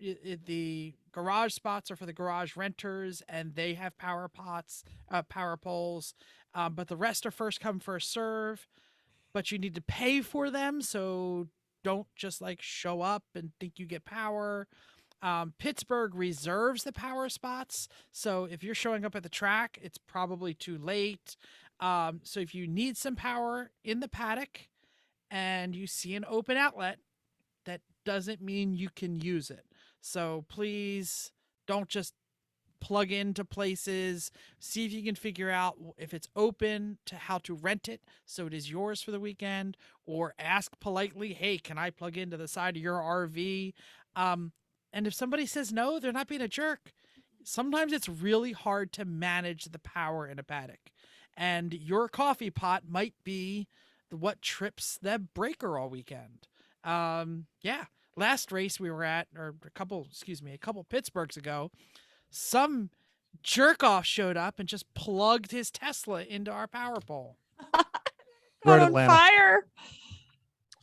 the garage spots are for the garage renters and they have power poles. But the rest are first come, first serve. But you need to pay for them, so don't just like show up and think you get power. Pittsburgh reserves the power spots, so if you're showing up at the track, it's probably too late. So if you need some power in the paddock and you see an open outlet, that doesn't mean you can use it. So please don't just plug into places. See if you can figure out if it's open to how to rent it so it is yours for the weekend, or ask politely, hey, can I plug into the side of your RV? And if somebody says no, they're not being a jerk. Sometimes it's really hard to manage the power in a paddock, and your coffee pot might be what trips the breaker all weekend. Yeah. Last race we were at, or a couple Pittsburghs ago, some jerk off showed up and just plugged his Tesla into our power pole. Road on Atlanta. fire.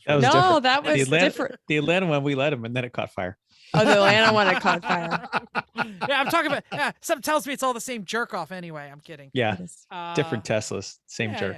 That was No, different. that was different. The Atlanta one, we let him, and then it caught fire. Oh, the Atlanta one that caught fire. Yeah, I'm talking about. Yeah, something tells me it's all the same jerk off anyway. I'm kidding. Yeah, Uh, different Teslas, same jerk.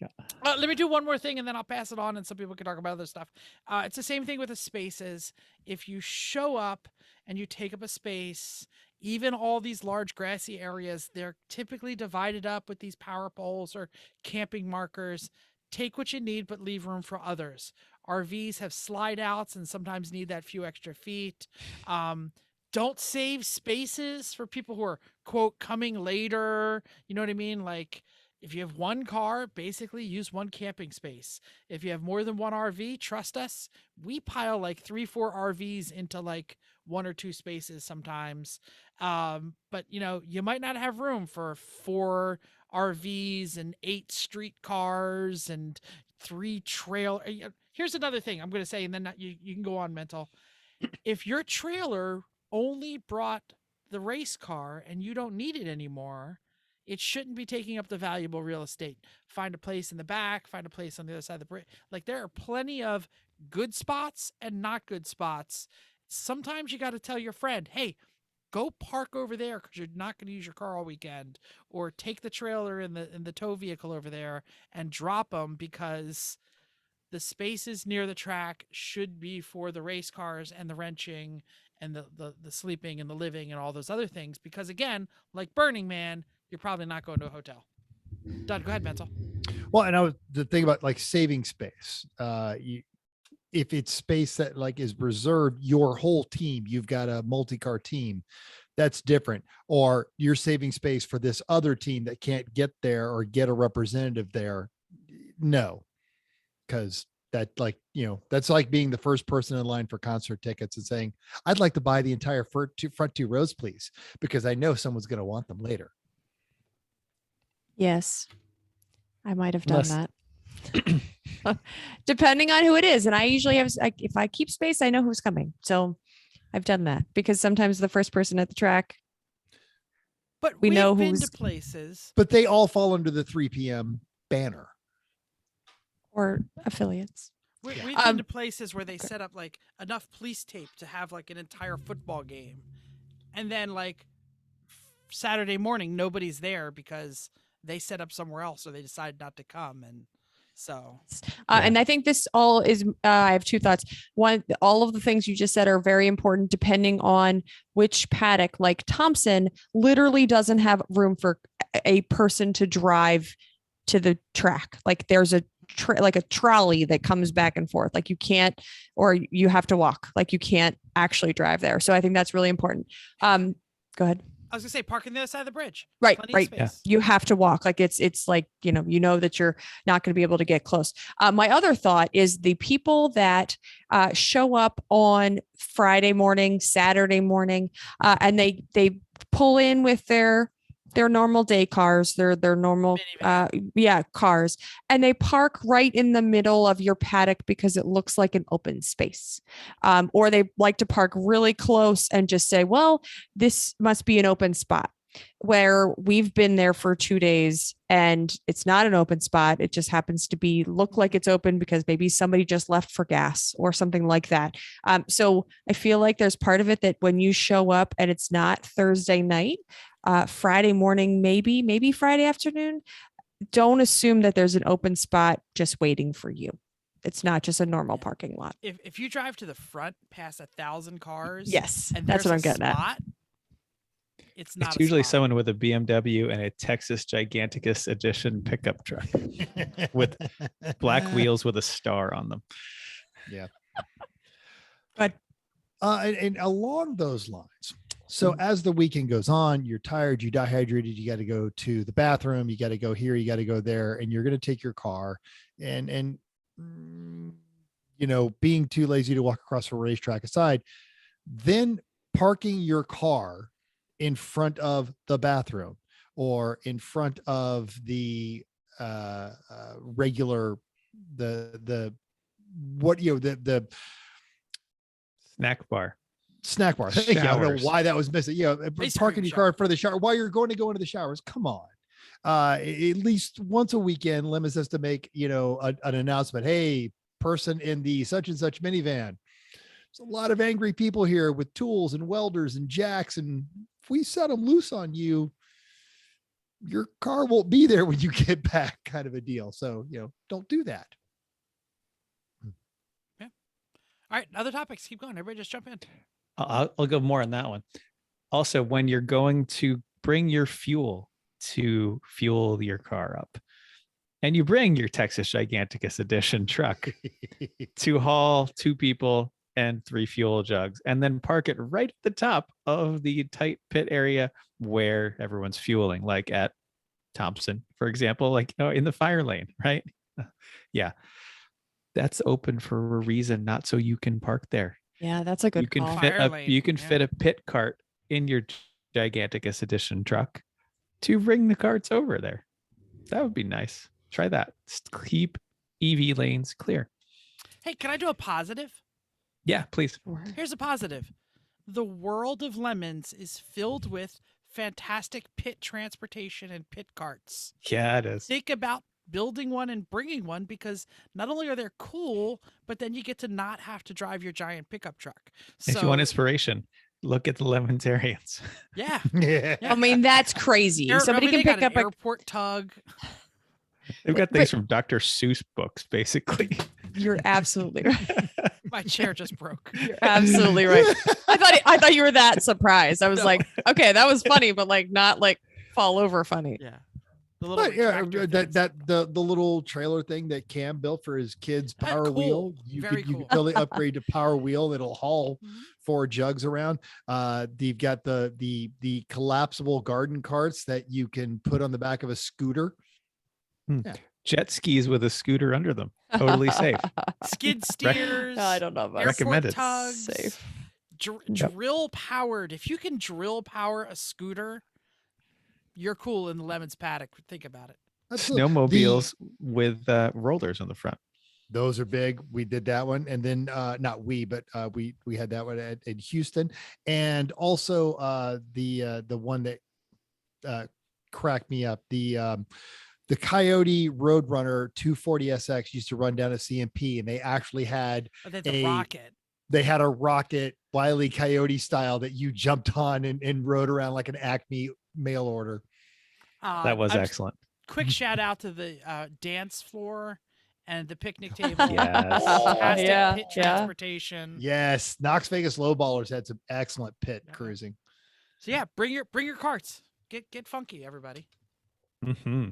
Yeah. Let me do one more thing and then I'll pass it on and some people can talk about other stuff. It's the same thing with the spaces. If you show up and you take up a space, even all these large grassy areas, they're typically divided up with these power poles or camping markers. Take what you need, but leave room for others. RVs have slide outs and sometimes need that few extra feet. Don't save spaces for people who are, quote, coming later. You know what I mean? Like, if you have one car, basically use one camping space. If you have more than one RV, trust us, we pile like 3-4 RVs into like 1 or 2 spaces sometimes. But you might not have room for 4 RVs and 8 street cars and 3 trail. Here's another thing I'm going to say, and then you can go on, Mental. If your trailer only brought the race car and you don't need it anymore, it shouldn't be taking up the valuable real estate. Find a place in the back, find a place on the other side of the bridge. Like, there are plenty of good spots and not good spots. Sometimes you got to tell your friend, hey, go park over there because you're not going to use your car all weekend, or take the trailer in the tow vehicle over there and drop them, because the spaces near the track should be for the race cars and the wrenching and the sleeping and the living and all those other things. Because again, like Burning Man, you're probably not going to a hotel. Done. Go ahead, Mental. Well, and the thing about like saving space, if it's space that like is reserved your whole team, you've got a multi-car team, that's different. Or you're saving space for this other team that can't get there or get a representative there. No, because that, like, that's like being the first person in line for concert tickets and saying, I'd like to buy the entire front 2 rows, please, because I know someone's going to want them later. Yes, I might have done that. Depending on who it is. And I usually have, if I keep space, I know who's coming. So I've done that, because sometimes the first person at the track, but we know been who's to places. But they all fall under the 3 p.m. banner. or affiliates. We've been to places where they set up like enough police tape to have like an entire football game. And then like Saturday morning, nobody's there because they set up somewhere else or they decided not to come. And so, and I think this all is, I have 2 thoughts. One, all of the things you just said are very important depending on which paddock. Like Thompson literally doesn't have room for a person to drive to the track. Like there's a trolley that comes back and forth. Like you can't, or you have to walk. Like you can't actually drive there. So I think that's really important. Go ahead. I was gonna say, park on the other side of the bridge. Right. Plenty of Right. space. You have to walk. Like it's like, you know that you're not going to be able to get close. My other thought is the people that show up on Friday morning, Saturday morning, and they pull in with their normal day cars, their normal, cars, and they park right in the middle of your paddock because it looks like an open space. Or they like to park really close and just say, well, this must be an open spot, where we've been there for 2 days and it's not an open spot. It just happens to look like it's open because maybe somebody just left for gas or something like that. So I feel like there's part of it that when you show up and it's not Thursday night, Friday morning, maybe Friday afternoon, don't assume that there's an open spot just waiting for you. It's not just a normal parking lot. If you drive to the front past 1,000 cars, Yes, and that's what I'm there's a getting spot, It's not. It's a usually spot. someone with a BMW and a Texas Giganticus edition pickup truck with black wheels with a star on them. Yeah. But And along those lines, so as the weekend goes on, you're tired, you dehydrated, you got to go to the bathroom, you got to go here, you got to go there, and you're going to take your car and being too lazy to walk across a racetrack aside, then parking your car in front of the bathroom or in front of the regular the Snack bar. Thank you. I don't know Showers. why that was missing. Ice Parking cream your car in front of the shower while you're going to go into the showers. Come on. At least once a weekend, Lemons has to make, an announcement. Hey, person in the such and such minivan. There's a lot of angry people here with tools and welders and jacks. And if we set them loose on you, your car won't be there when you get back, kind of a deal. So, don't do that. All right, other topics. Keep going. Everybody just jump in. I'll go more on that one. Also, when you're going to bring your fuel to fuel your car up, and you bring your Texas Giganticus edition truck to haul 2 people and 3 fuel jugs, and then park it right at the top of the tight pit area where everyone's fueling, like at Thompson, for example, like in the fire lane, right? Yeah. That's open for a reason, not so you can park there. yeah, that's a good You can call. fit Fire lane, you can yeah. fit a pit cart in your Giganticus edition truck to bring the carts over there. That would be nice. Try that. Just keep EV lanes clear. Hey, can I do a positive? Yeah, please. Here's a positive. The world of Lemons is filled with fantastic pit transportation and pit carts. Yeah, it is. Think about building one and bringing one, because not only are they cool, but then you get to not have to drive your giant pickup truck. If you want inspiration, look at the Lemontarians. Yeah. Yeah. I mean, that's crazy. Somebody can they got pick up an a airport tug. They've got things from Dr. Seuss books, basically. You're absolutely right. My chair just broke. You're absolutely right. I thought you were that surprised. I was like, okay, that was funny, but like not like fall over funny. Yeah. The little But yeah, retractor things. the little trailer thing that Cam built for his kid's That's power cool. wheel, you Very could cool. really upgrade to power wheel. It'll haul Mhm. 4 jugs around. You've got the collapsible garden carts that you can put on the back of a scooter. Jet skis with a scooter under them. Totally safe. Skid steers. No, I don't know about airport Recommended. tugs. safe. Yep. Drill powered. If you can drill power a scooter, you're cool in the Lemons paddock. Think about it. That's the- Snowmobiles with rollers on the front. Those are big. We did that one, and then not we, but we had that one in Houston, and also the one that cracked me up. The Coyote Roadrunner 240 SX used to run down a CMP, and they actually had Oh, they had the rocket. they had a rocket Wile E. Coyote style that you jumped on and rode around like an Acme mail order. That was I'm- excellent. Quick shout out to the dance floor and the picnic table. Yes. Fantastic Yeah, pit yeah. transportation. Yes, Knox Vegas Lowballers had some excellent pit Yeah. cruising. So yeah, bring your carts. Get funky, everybody. Mm-hmm.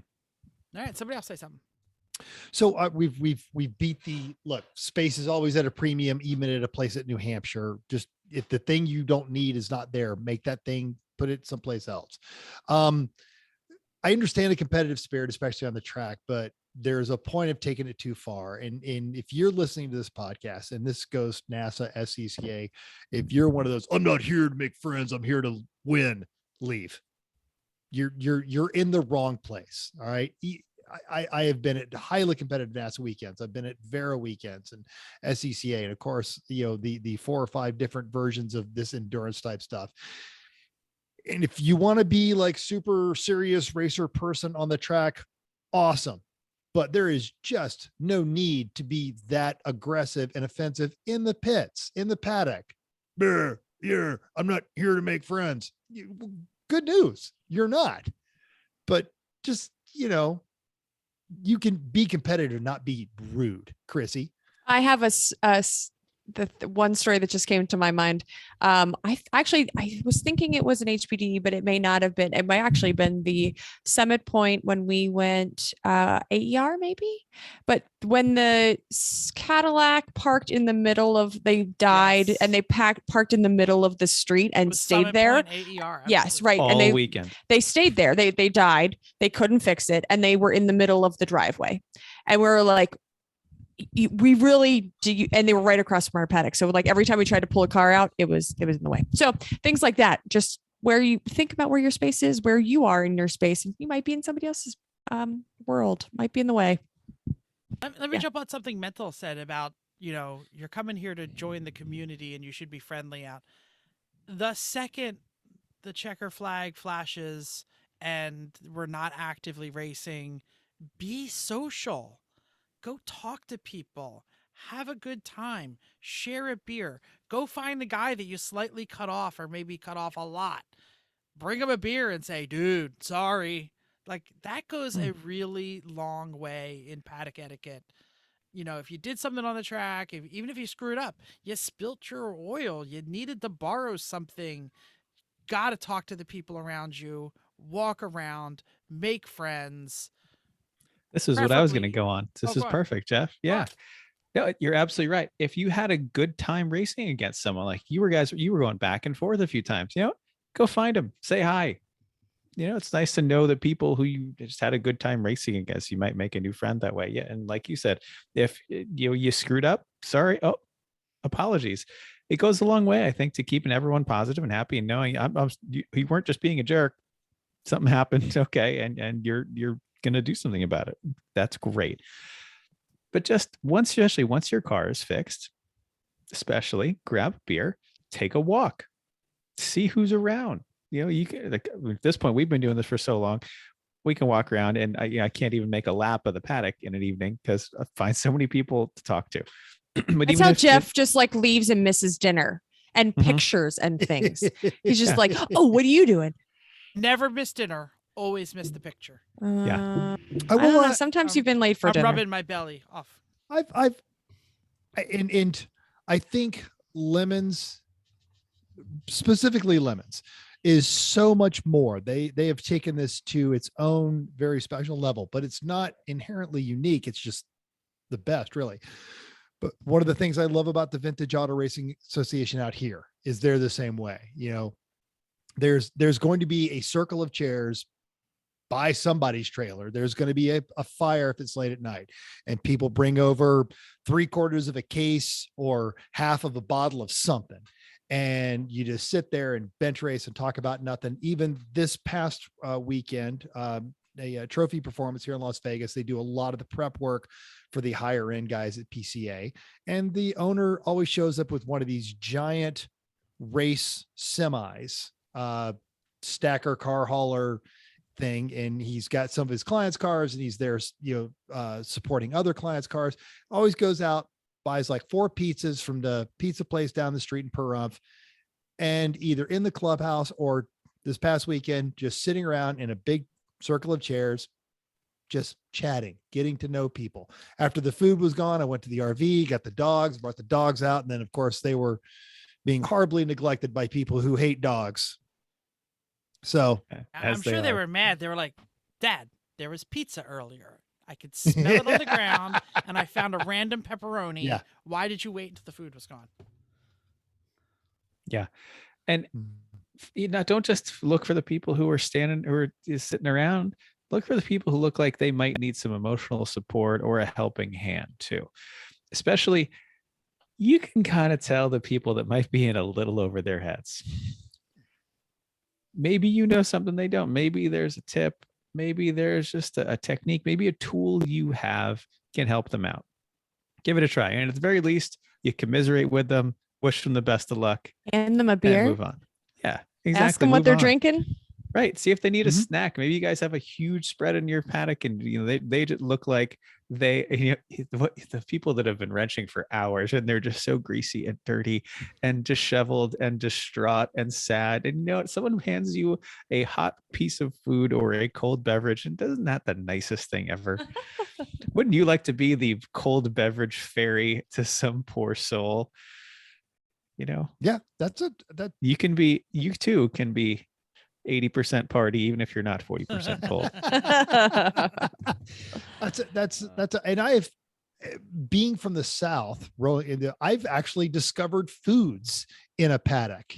All right, somebody else say something. So we've beat the look. Space is always at a premium, even at a place at New Hampshire. Just if the thing you don't need is not there, make that thing, put it someplace else. I understand the competitive spirit, especially on the track, but there's a point of taking it too far. And if you're listening to this podcast, and this goes NASA, SCCA, if you're one of those, I'm not here to make friends, I'm here to win, leave. You're in the wrong place. All right. I have been at highly competitive NASA weekends. I've been at Vera weekends and SCCA, and of course, the 4 or 5 different versions of this endurance type stuff. And if you want to be like super serious racer person on the track, awesome. But there is just no need to be that aggressive and offensive in the pits, in the paddock. Yeah, I'm not here to make friends. Good news. You're not. But just, you can be competitive, not be rude. Chrissy. I have the one story that just came to my mind. I was thinking it was an HPD, but it may not have been. It might actually been the Summit Point when we went AER maybe. But when the Cadillac parked in the middle of, they died Yes. and they parked in the middle of the street and With stayed Summit there. Point, AER, Yes, absolutely. right. All And they weekend. they stayed there. They died. They couldn't fix it, and they were in the middle of the driveway. And we were like, we really do. And they were right across from our paddock. So like every time we tried to pull a car out, it was in the way. So things like that. Just where you think about where your space is, where you are in your space, and you might be in somebody else's world, might be in the way. Let me jump on something Mental said about, you're coming here to join the community and you should be friendly out. The second the checker flag flashes and we're not actively racing, be social. Go talk to people. Have a good time. Share a beer. Go find the guy that you slightly cut off or maybe cut off a lot. Bring him a beer and say, dude, sorry. Like that goes a really long way in paddock etiquette. If you did something on the track, even if you screwed up, you spilt your oil, you needed to borrow something, got to talk to the people around you, walk around, make friends. This is what I was going to Preferably- go on. This Oh, is go on. perfect, Jeff. Yeah. No, you're absolutely right. If you had a good time racing against someone, like you were going back and forth a few times, go find them, say hi. It's nice to know the people who you just had a good time racing against. You might make a new friend that way. Yeah. And like you said, if you screwed up, sorry. Oh, apologies. It goes a long way, I think, to keeping everyone positive and happy and knowing you weren't just being a jerk. Something happened. Okay. And you're going to do something about it. That's great. But just especially once your car is fixed, especially grab a beer, take a walk, see who's around. You can, like, at this point, we've been doing this for so long. We can walk around and I can't even make a lap of the paddock in an evening because I find so many people to talk to. But That's how Jeff just like leaves and misses dinner and Mhm. pictures and things. He's just Yeah. like, oh, what are you doing? Never miss dinner. Always miss the picture. Yeah. I don't know. Sometimes you've been late for I'm dinner. rubbing my belly off. And I think lemons, specifically lemons, is so much more. They have taken this to its own very special level, but it's not inherently unique. It's just the best, really. But one of the things I love about the Vintage Auto Racing Association out here is they're the same way. There's going to be a circle of chairs by somebody's trailer. There's going to be a fire if it's late at night, and people bring over 3/4 of a case or half of a bottle of something. And you just sit there and bench race and talk about nothing. Even this past weekend, a trophy performance here in Las Vegas, they do a lot of the prep work for the higher end guys at PCA. And the owner always shows up with one of these giant race semis, stacker car hauler thing. And he's got some of his clients' cars and he's there, supporting other clients' cars. Always goes out, buys like 4 pizzas from the pizza place down the street in Pahrump, and either in the clubhouse or this past weekend, just sitting around in a big circle of chairs, just chatting, getting to know people. After the food was gone, I went to the RV, got the dogs, brought the dogs out. And then of course they were being horribly neglected by people who hate dogs. So I'm sure they were mad. They were like, Dad, there was pizza earlier. I could smell it on the ground and I found a random pepperoni. Yeah. Why did you wait until the food was gone? Yeah. And don't just look for the people who are standing or just sitting around. Look for the people who look like they might need some emotional support or a helping hand too. Especially, you can kind of tell the people that might be in a little over their heads. Maybe you know something they don't. Maybe there's a tip. Maybe there's just a technique. Maybe a tool you have can help them out. Give it a try. And at the very least, you commiserate with them, wish them the best of luck. Hand them a beer. And move on. Yeah, exactly. Ask them what Move they're on. drinking. Right. See if they need a Mhm. snack. Maybe you guys have a huge spread in your paddock and they just look like the people that have been wrenching for hours and they're just so greasy and dirty and disheveled and distraught and sad. And someone hands you a hot piece of food or a cold beverage, and isn't that the nicest thing ever? Wouldn't you like to be the cold beverage fairy to some poor soul? Yeah, that you too can be 80% party, even if you're not 40% full. And I've being from the South, I've actually discovered foods in a paddock.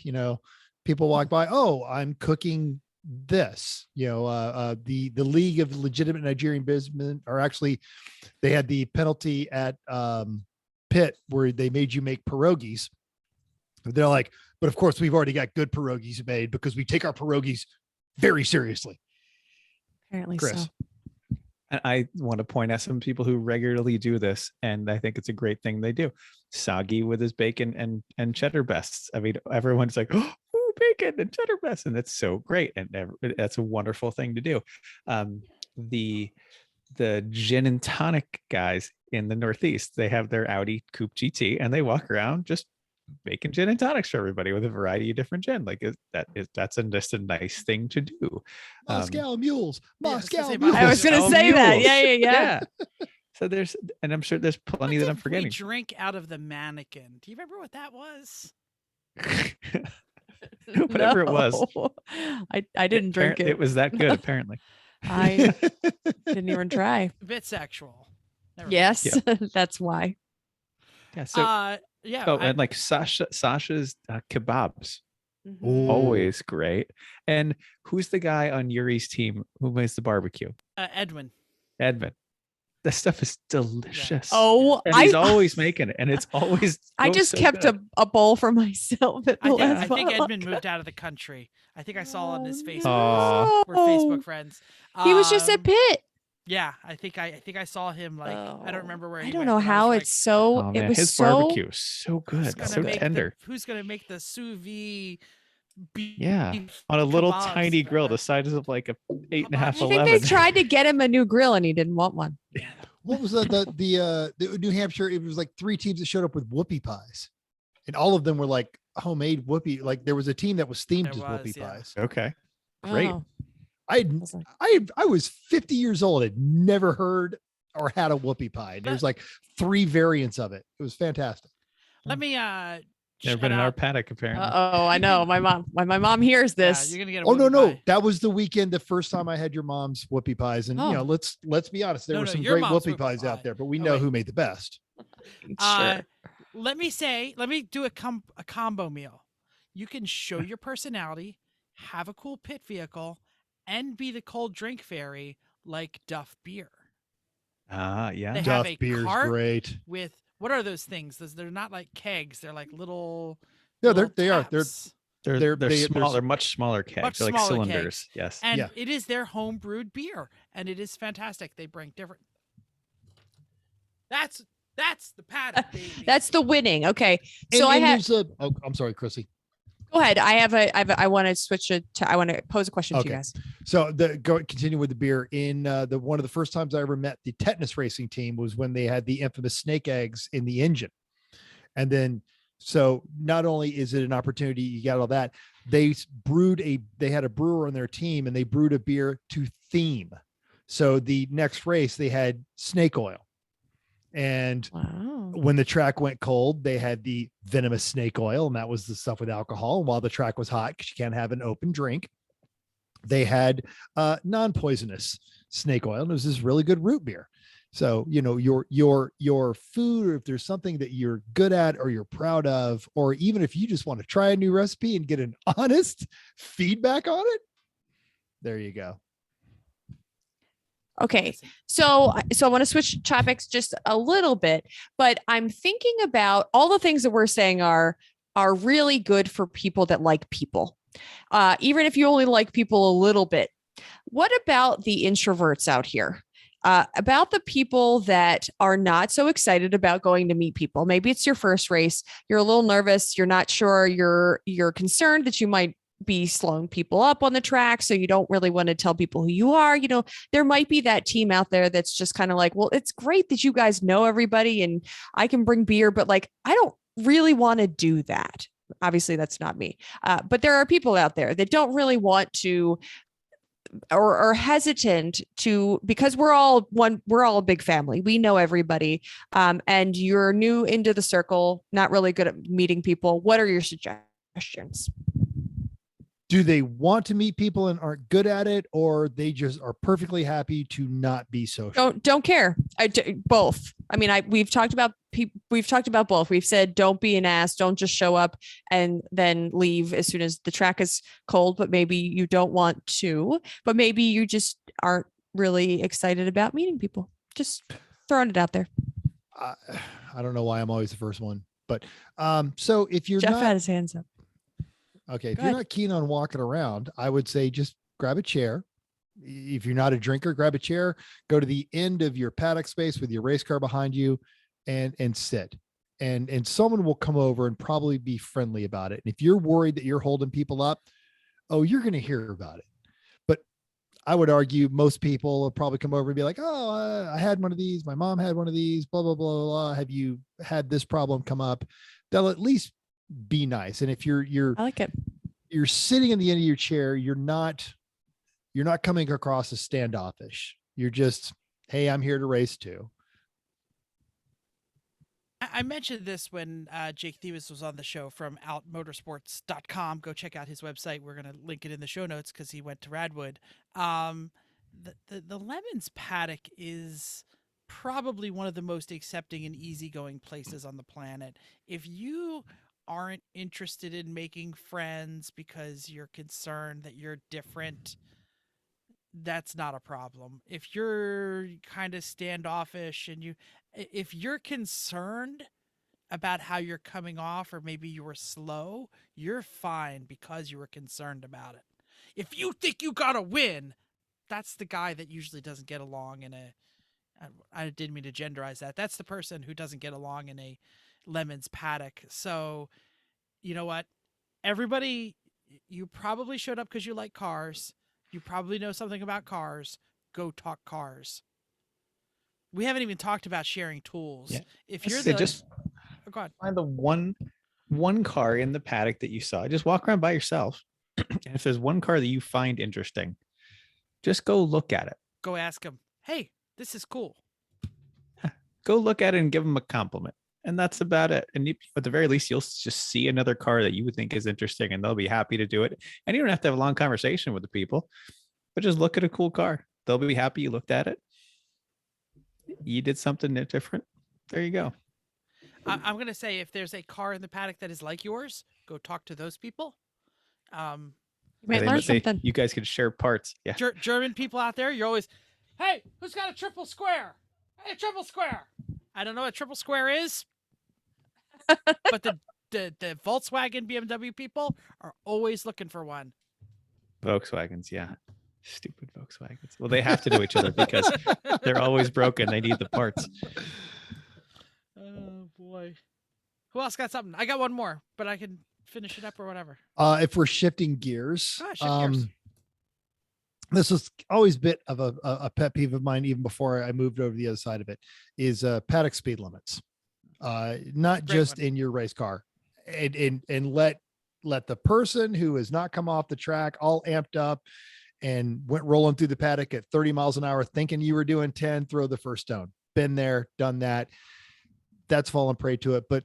People walk by, oh, I'm cooking this. The League of Legitimate Nigerian Businessmen are actually, they had the penalty at Pitt where they made you make pierogies. They're like, but of course we've already got good pierogies made because we take our pierogies very seriously. Apparently Chris. so. And I want to point out some people who regularly do this, and I think it's a great thing they do. Soggy with his bacon and cheddar bests. I mean, everyone's like, oh, bacon and cheddar best, and that's so great, and that's a wonderful thing to do. The gin and tonic guys in the Northeast, they have their Audi Coupe GT, and they walk around just making gin and tonics for everybody with a variety of different gin. Like that's just a nice thing to do. Moscow mules. I was going to say that. Yeah. So and I'm sure there's plenty that I'm forgetting. We drink out of the mannequin. Do you remember what that was? Whatever it was. I didn't drink it. It was that good, apparently. I didn't even try. A bit sexual. Yes, that's why. Yeah. So and like Sasha's kebabs, always great. And who's the guy on Yuri's team who makes the barbecue? Edwin. That stuff is delicious. Oh, and he's always making it, and it's always. I just kept a bowl for myself. I think Edmund moved out of the country. I think I saw on his Facebook. We're Facebook friends. He was just at Pitt. Yeah, I think I saw him. Like I don't remember where. I don't know how it's so. Oh, man, it was his so barbecue is so good, so tender. Who's gonna make the sous vide? On a little tiny grill the size of like a 8.5. I think they tried to get him a new grill and he didn't want one. What was the New Hampshire? It was like 3 teams that showed up with whoopie pies, and all of them were like homemade whoopie. Like there was a team that was themed as whoopie pies. Okay, great. Oh. I was 50 years old. I'd never heard or had a whoopie pie. There's like 3 variants of it. It was fantastic. Let me never been in our paddock apparently. Oh, I know. My mom hears this. You're gonna get no. That was the weekend, the first time I had your mom's whoopie pies. And let's be honest, there were some great whoopie pies out there, but we know who made the best. Sure. Let me do a combo meal. You can show your personality, have a cool pit vehicle, and be the cold drink fairy like Duff Beer. Yeah. They Duff have a Beer's cart great. With what are those things? They're not like kegs. They're like little. Yeah, they are. Taps. They're small. They're much smaller kegs. They're like cylinders. Kegs. Yes. And it is their home brewed beer, and it is fantastic. They bring different. That's the paddock, baby. That's the winning. Okay, so I'm sorry, Chrissy. Go ahead. I want to switch it to. I want to pose a question to you guys. So continue with the beer. In one of the first times I ever met the tetanus racing team was when they had the infamous snake eggs in the engine, and then so not only is it an opportunity, you got all that. They had a brewer on their team, and they brewed a beer to theme. So the next race they had snake oil. And when the track went cold, they had the venomous snake oil, and that was the stuff with alcohol. And while the track was hot, because you can't have an open drink, they had non-poisonous snake oil, and it was this really good root beer. So, your food, or if there's something that you're good at or you're proud of, or even if you just want to try a new recipe and get an honest feedback on it, there you go. Okay, so I want to switch topics just a little bit, but I'm thinking about all the things that we're saying are really good for people that like people, even if you only like people a little bit. What about the introverts out here? About the people that are not so excited about going to meet people? Maybe it's your first race. You're a little nervous. You're not sure. You're concerned that you might be slowing people up on the track, so you don't really want to tell people who you are. There might be that team out there that's just kind of like, well, it's great that you guys know everybody and I can bring beer, but like, I don't really want to do that. Obviously that's not me. But there are people out there that don't really want to or hesitant to, because we're all a big family. We know everybody. And you're new into the circle, not really good at meeting people. What are your suggestions? Do they want to meet people and aren't good at it, or they just are perfectly happy to not be social? Don't care. Both. I mean, we've talked about both. We've said, don't be an ass. Don't just show up and then leave as soon as the track is cold, but maybe you don't want to, but maybe you just aren't really excited about meeting people. Just throwing it out there. I don't know why I'm always the first one, but so if you're Jeff not, had his hands up. okay, if you're not keen on walking around, I would say just grab a chair. If you're not a drinker, grab a chair, go to the end of your paddock space with your race car behind you and sit. And someone will come over and probably be friendly about it. And if you're worried that you're holding people up, oh, you're going to hear about it. But I would argue most people will probably come over and be like, oh, I had one of these. My mom had one of these, blah, blah, blah, blah. Have you had this problem come up? They'll at least be nice. And if you're I like it. You're sitting in the end of your chair, you're not coming across as standoffish. You're just, hey, I'm here to race too. I mentioned this when Jake Thieves was on the show from outmotorsports.com. Go check out his website. We're going to link it in the show notes because he went to Radwood. The Lemons paddock is probably one of the most accepting and easygoing places on the planet. If you aren't interested in making friends because you're concerned that you're different, that's not a problem. If you're kind of standoffish and if you're concerned about how you're coming off, or maybe you were slow, you're fine because you were concerned about it. If you think you gotta win, that's the guy that usually doesn't get along in I didn't mean to genderize that. That's the person who doesn't get along in a Lemons paddock. So you know what? Everybody, you probably showed up because you like cars. You probably know something about cars. Go talk cars. We haven't even talked about sharing tools. Yeah. If you're just go ahead. Find the one car in the paddock that you saw. Just walk around by yourself. And if there's one car that you find interesting, just go look at it. Go ask them, hey, this is cool. Go look at it and give them a compliment. And that's about it. And at the very least, you'll just see another car that you would think is interesting, and they'll be happy to do it. And you don't have to have a long conversation with the people, but just look at a cool car. They'll be happy you looked at it. You did something different. There you go. I'm going to say, if there's a car in the paddock that is like yours, go talk to those people. You might learn something. You guys could share parts. Yeah. German people out there, you're always, hey, who's got a triple square? Hey, a triple square. I don't know what triple square is. But the Volkswagen BMW people are always looking for one. Volkswagens, yeah. Stupid Volkswagens. Well, they have to know each other because they're always broken. They need the parts. Oh, boy. Who else got something? I got one more, but I can finish it up or whatever. If we're shifting gears, this was always a bit of a pet peeve of mine, even before I moved over to the other side of it, is paddock speed limits. Not just in your race car, and let the person who has not come off the track all amped up and went rolling through the paddock at 30 miles an hour, thinking you were doing 10, throw the first stone. Been there, done that. That's fallen prey to it. But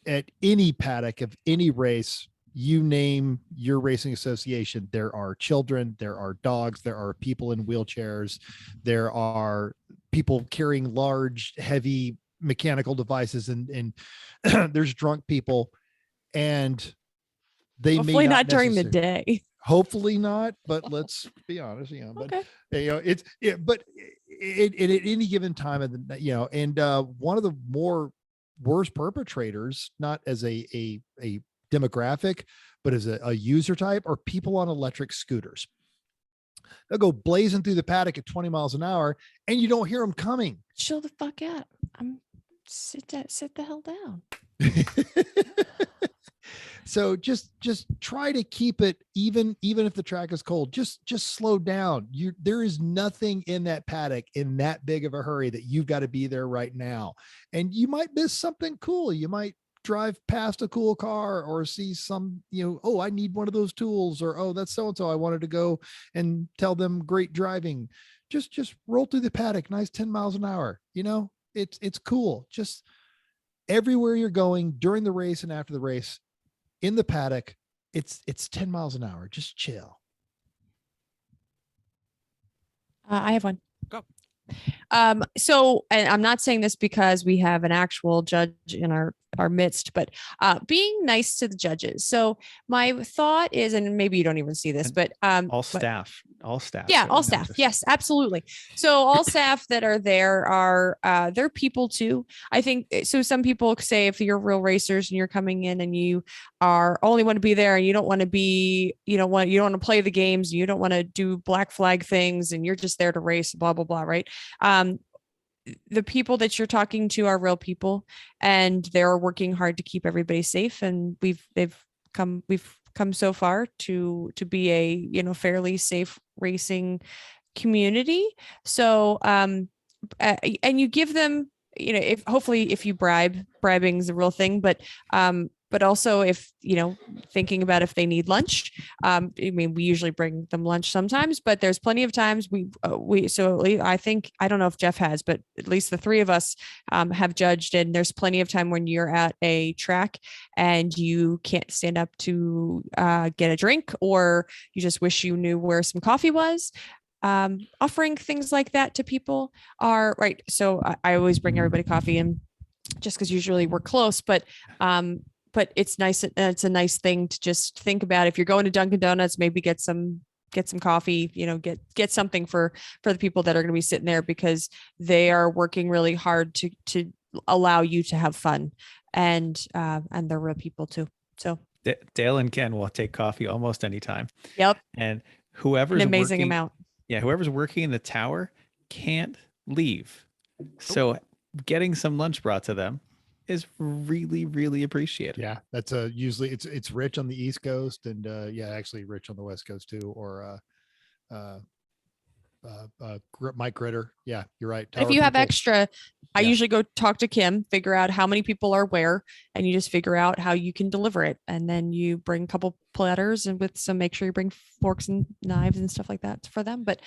at any paddock of any race, you name your racing association, there are children, there are dogs, there are people in wheelchairs, there are people carrying large, heavy mechanical devices, and there's drunk people, and they hopefully may not during the day. Hopefully not, but let's be honest, but okay. But at any given time of the, and one of the worst perpetrators, not as a demographic, but as a user type, are people on electric scooters. They'll go blazing through the paddock at 20 miles an hour, and you don't hear them coming. Chill the fuck out. Sit the hell down. So just try to keep it even if the track is cold. Just slow down. There is nothing in that paddock in that big of a hurry that you've got to be there right now. And you might miss something cool. You might drive past a cool car or see some, oh, I need one of those tools, or, oh, that's so-and-so, I wanted to go and tell them great driving. Just roll through the paddock, nice 10 miles an hour. It's cool. Just everywhere you're going during the race and after the race in the paddock, it's 10 miles an hour. Just chill. I have one. Go. So, and I'm not saying this because we have an actual judge in our midst, but being nice to the judges. So my thought is, and maybe you don't even see this, but all staff. Yeah, so all not staff. just- Yes, absolutely. So all staff that are there are they're people too. I think so. Some people say if you're real racers and you're coming in and you are only want to be there and you don't want to be, you don't want to play the games, you don't want to do black flag things, and you're just there to race, blah blah blah, right? The people that you're talking to are real people, and they're working hard to keep everybody safe. And we've come so far to be a fairly safe racing community. So and you give them, if hopefully if you bribing is a real thing, but also if thinking about if they need lunch. I mean, we usually bring them lunch sometimes, but there's plenty of times I think, I don't know if Jeff has, but at least the three of us have judged, and there's plenty of time when you're at a track and you can't stand up to get a drink, or you just wish you knew where some coffee was. Offering things like that to people are right. So I always bring everybody coffee, and just because usually we're close, but it's nice. It's a nice thing to just think about. If you're going to Dunkin' Donuts, maybe get some coffee, get something for the people that are going to be sitting there, because they are working really hard to allow you to have fun, and they're real people too. So Dale and Ken will take coffee almost anytime. Yep. And whoever's an amazing working, amount. Yeah, whoever's working in the tower can't leave. So getting some lunch brought to them is really, really appreciated. Yeah, that's usually it's rich on the East Coast, and actually rich on the West Coast too, or Mike Gritter. Yeah, you're right. If you have people. extra, I Yeah. usually go talk to Kim, figure out how many people are where, and you just figure out how you can deliver it. And then you bring a couple platters, and make sure you bring forks and knives and stuff like that for them. But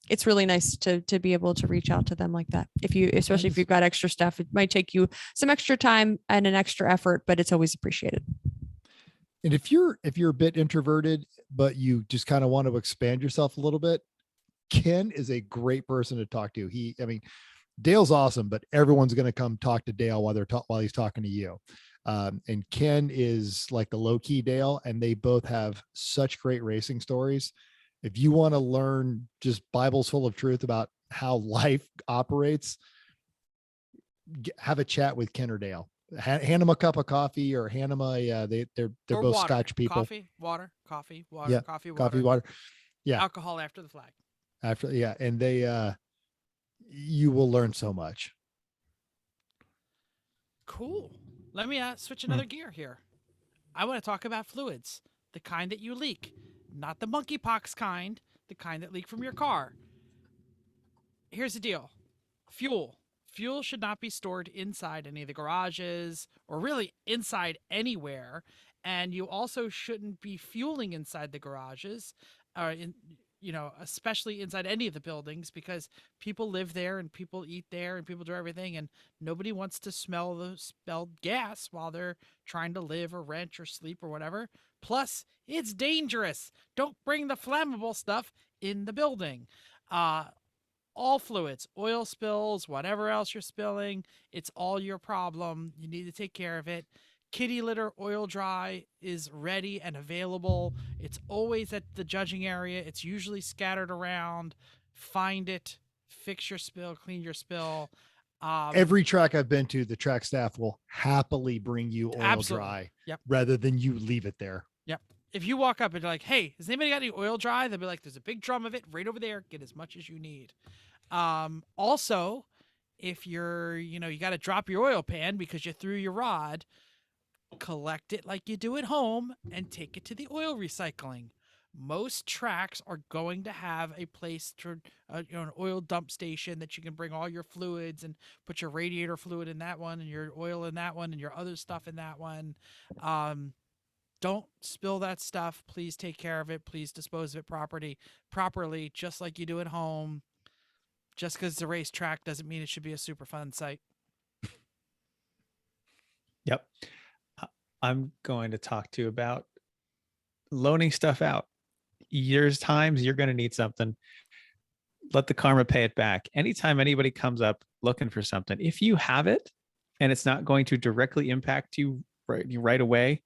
it's really nice to be able to reach out to them like that. Especially if you've got extra stuff, it might take you some extra time and an extra effort, but it's always appreciated. And if you're a bit introverted, but you just kind of want to expand yourself a little bit, Ken is a great person to talk to. Dale's awesome, but everyone's going to come talk to Dale while he's talking to you. And Ken is like the low key Dale, and they both have such great racing stories. If you want to learn just Bibles full of truth about how life operates, have a chat with Ken or Dale. Hand them a cup of coffee, or hand them they're Or both water. Scotch people. Coffee, water, coffee, water, Yeah, coffee, water. Coffee, water. Yeah. Alcohol after the flag. And they you will learn so much. Cool. Let me switch another gear here. I want to talk about fluids, the kind that you leak, not the monkeypox kind, the kind that leak from your car. Here's the deal. Fuel. Fuel should not be stored inside any of the garages, or really inside anywhere. And you also shouldn't be fueling inside the garages, especially inside any of the buildings, because people live there and people eat there and people do everything, and nobody wants to smell the spelled gas while they're trying to live or rent or sleep or whatever. Plus, it's dangerous. Don't bring the flammable stuff in the building. All fluids, oil spills, whatever else you're spilling, it's all your problem. You need to take care of it. Kitty litter oil dry is ready and available. It's always at the judging area. It's usually scattered around. Find it, fix your spill, clean your spill. Every track I've been to, the track staff will happily bring you oil Absolutely. dry, Yep. rather than you leave it there. Yep. If you walk up and you're like, hey, has anybody got any oil dry? They'll be like, there's a big drum of it right over there. Get as much as you need. Also, if you got to drop your oil pan because you threw your rod, collect it like you do at home and take it to the oil recycling. most tracks are going to have a place to, an oil dump station that you can bring all your fluids and put your radiator fluid in that one and your oil in that one and your other stuff in that one. Don't spill that stuff. Please take care of it. Please dispose of it properly, just like you do at home. Just because it's a racetrack doesn't mean it should be a super fun site. Yep. I'm going to talk to you about loaning stuff out. Years times you're going to need something. Let the karma pay it back. Anytime anybody comes up looking for something, if you have it and it's not going to directly impact you right away,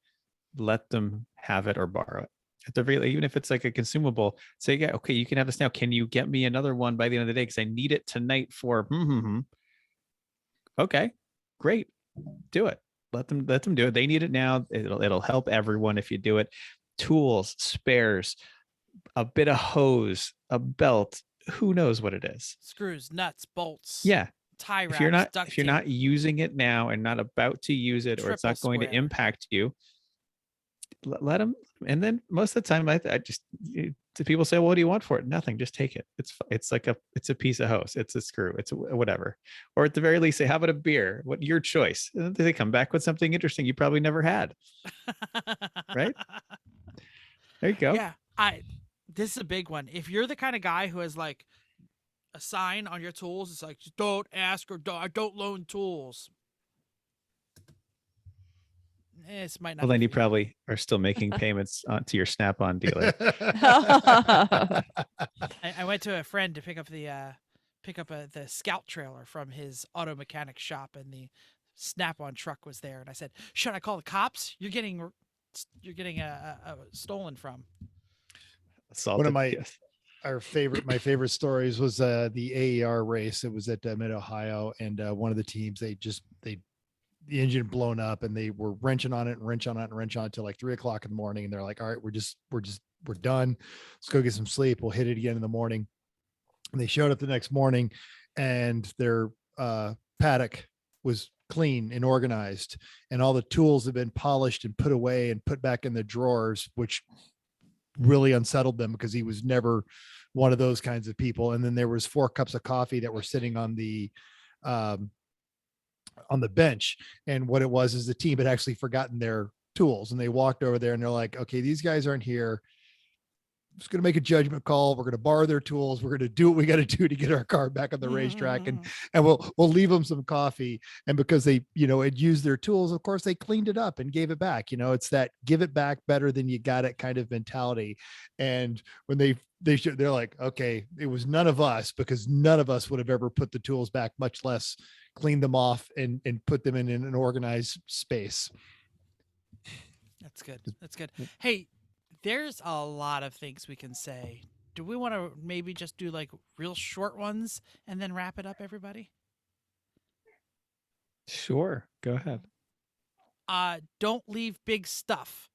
let them have it or borrow it. At the very, even if it's like a consumable, say, yeah, okay, you can have this now. Can you get me another one by the end of the day? Because I need it tonight for. Okay, great, do it. Let them do it. They need it now. It'll help everyone if you do it. Tools, spares, a bit of hose, a belt. Who knows what it is? Screws, nuts, bolts. Yeah. Tie wraps. If you're not using it now and not about to use it, or it's not going to impact you, let them. And then most of the time, people say, well, what do you want for it? Nothing. Just take it. It's a piece of hose. It's a screw. It's whatever. Or at the very least, say, how about a beer? What your choice? And then they come back with something interesting you probably never had. Right? There you go. Yeah. This is a big one. If you're the kind of guy who has like a sign on your tools, it's like, don't ask or don't loan tools. This might not. Well, then you probably are still making payments to your Snap-on dealer. I went to a friend to pick up the Scout trailer from his auto mechanic shop, and the Snap-on truck was there. And I said, "Should I call the cops? You're getting stolen from." One of my favorite stories was the AER race. It was at Mid Ohio, and one of the teams, the engine blown up, and they were wrenching on it until like 3 o'clock in the morning. And they're like, all right, we're done. Let's go get some sleep. We'll hit it again in the morning. And they showed up the next morning, and their paddock was clean and organized, and all the tools had been polished and put away and put back in the drawers, which really unsettled them because he was never one of those kinds of people. And then there was 4 cups of coffee that were sitting on the bench. And what it was is the team had actually forgotten their tools, and they walked over there and they're like, okay, these guys aren't here. I'm just going to make a judgment call. We're going to borrow their tools. We're going to do what we got to do to get our car back on the racetrack, and we'll leave them some coffee. And because they, had used their tools, of course, they cleaned it up and gave it back. It's that give it back better than you got it kind of mentality. And when they're like, okay, it was none of us, because none of us would have ever put the tools back, much less clean them off and put them in an organized space. That's good. That's good. Hey, there's a lot of things we can say. Do we want to maybe just do like real short ones and then wrap it up, everybody? Sure. Go ahead. Don't leave big stuff.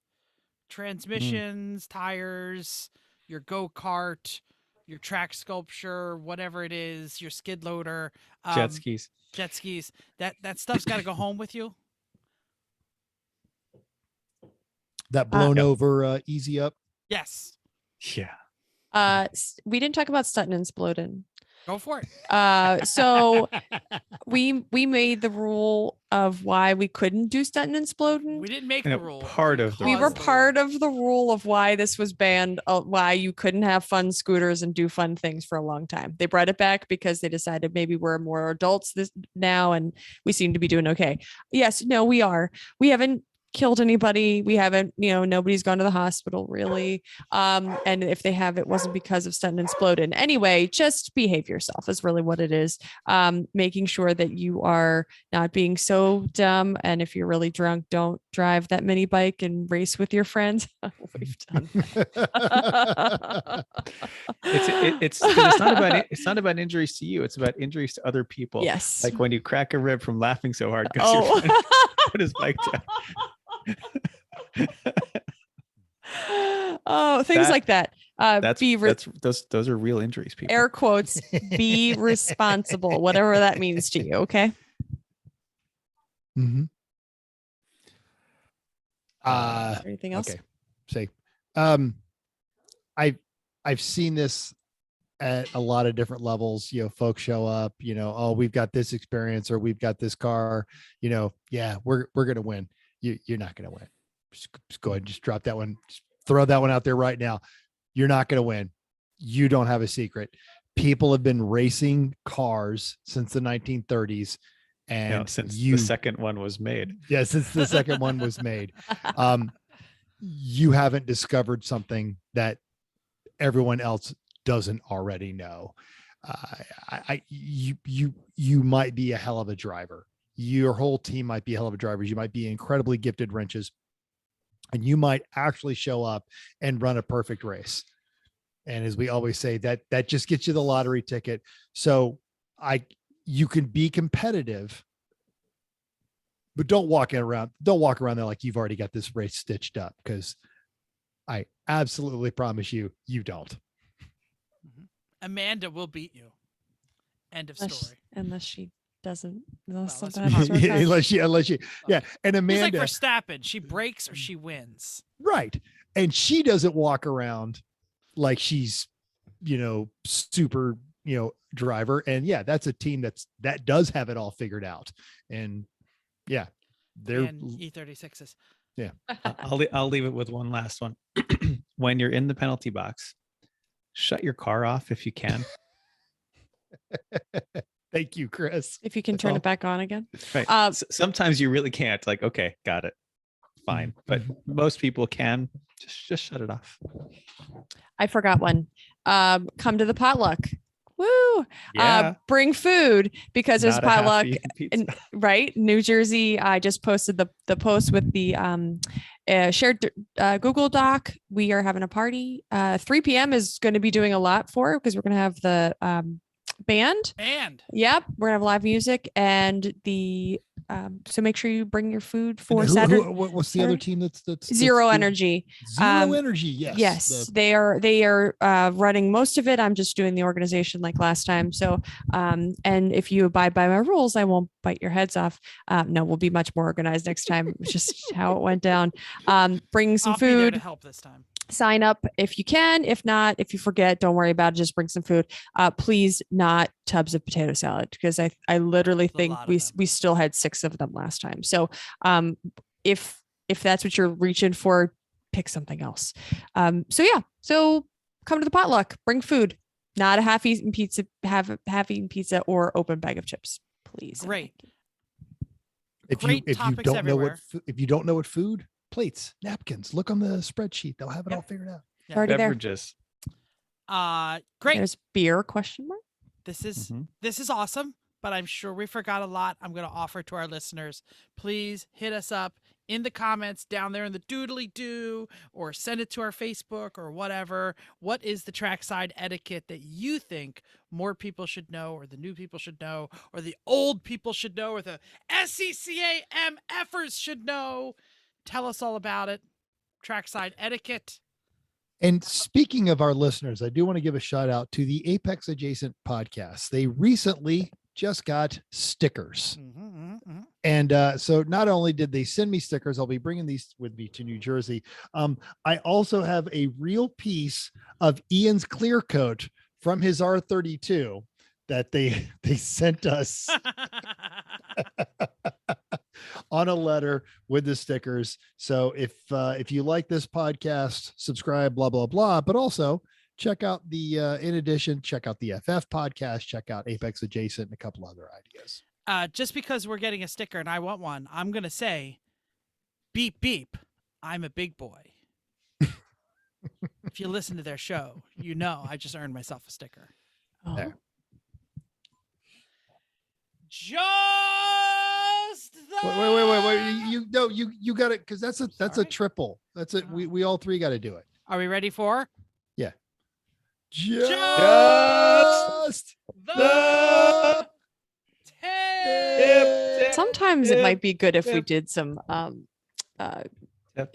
Transmissions, tires, your go-kart, your track sculpture, whatever it is, your skid loader. Jet skis. That stuff's got to go home with you. That blown over easy up. Yes. Yeah. We didn't talk about Stuntin' and Splodin'. Go for it. So we made the rule of why we couldn't do Stuntin' and Splodin'. We didn't make the rule. We were part of the rule of why this was banned, why you couldn't have fun scooters and do fun things for a long time. They brought it back because they decided maybe we're more adults now, and we seem to be doing okay. Yes, no, we are. We haven't killed anybody. We haven't, nobody's gone to the hospital really. And if they have, it wasn't because of Stuntin' and Splodin'. Anyway, just behave yourself is really what it is. Making sure that you are not being so dumb. And if you're really drunk, don't drive that mini bike and race with your friends. We've done that. It's not about injuries to you. It's about injuries to other people. Yes. Like when you crack a rib from laughing so hard because your friend put his bike down. Things like that. Those are real injuries, people. Air quotes, be responsible, whatever that means to you. Okay. Mm-hmm. Anything else? Okay. Say, I've seen this at a lot of different levels. Folks show up, oh, we've got this experience or we've got this car, yeah, we're going to win. You're not going to win. Just go ahead and just drop that one. Just throw that one out there right now. You're not going to win. You don't have a secret. People have been racing cars since the 1930s. And since the second one was made. Yeah, since the second one was made. You haven't discovered something that everyone else doesn't already know. You might be a hell of a driver. Your whole team might be a hell of a drivers. You might be incredibly gifted wrenches, and you might actually show up and run a perfect race. And as we always say, that just gets you the lottery ticket. So you can be competitive, but don't walk around there like you've already got this race stitched up, because I absolutely promise you don't. Amanda will beat you. End of story. Unless she doesn't. Unless Unless she, yeah. And Amanda, it's like Verstappen, she breaks or she wins. Right. And she doesn't walk around like she's, super, driver. And yeah, that's a team that does have it all figured out. And yeah, they're E36s. Yeah. I'll leave it with one last one. When you're in the penalty box, shut your car off if you can. Thank you, Chris. If you can turn it back on again. Right. Sometimes you really can't. Like, okay, got it. Fine. But most people can. Just shut it off. I forgot one. Come to the potluck. Woo! Yeah. Bring food, because there's Not a potluck. half-eaten pizza. Right, New Jersey. I just posted the post with the shared Google Doc. We are having a party. 3 p.m. is going to be doing a lot because we're going to have the band. Yep, we're gonna have live music and the so make sure you bring your food for Saturday. What's the other team that's Zero Energy? Zero Energy, yes. Yes, they are running most of it. I'm just doing the organization like last time. So and if you abide by my rules, I won't bite your heads off. No, we'll be much more organized next time. It's just how it went down. Bring some I'll food. be there to help this time. Sign up if you can. If not, if you forget, don't worry about it. Just bring some food. Please not tubs of potato salad, because I literally think we still had 6 of them last time. So if that's what you're reaching for, pick something else. So come to the potluck, bring food, not a half-eaten pizza, half-eaten pizza or open bag of chips, please. Great. If you don't know what food, plates, napkins, look on the spreadsheet. They'll have it all figured out. Yeah. Already Beverages. Great. There's beer, question mark. This is awesome, but I'm sure we forgot a lot. I'm going to offer to our listeners. Please hit us up in the comments down there in the doodly doo, or send it to our Facebook or whatever. What is the trackside etiquette that you think more people should know, or the new people should know, or the old people should know, or the SCCAMFers should know? Tell us all about it. Trackside etiquette. And speaking of our listeners, I do want to give a shout out to the Apex Adjacent podcast. They recently just got stickers. And so not only did they send me stickers, I'll be bringing these with me to New Jersey. I also have a real piece of Ian's clear coat from his R32 that they sent us on a letter with the stickers. So if you like this podcast, subscribe, blah, blah, blah, but also check out in addition, check out the FF podcast, check out Apex Adjacent and a couple other ideas. Just because we're getting a sticker and I want one, I'm going to say, beep, beep, I'm a big boy. If you listen to their show, I just earned myself a sticker. Oh. There. Just Wait. You got it, because that's a triple. That's it. We all three got to do it. Are we ready for? Yeah. Just the tip. Sometimes it might be good if we did some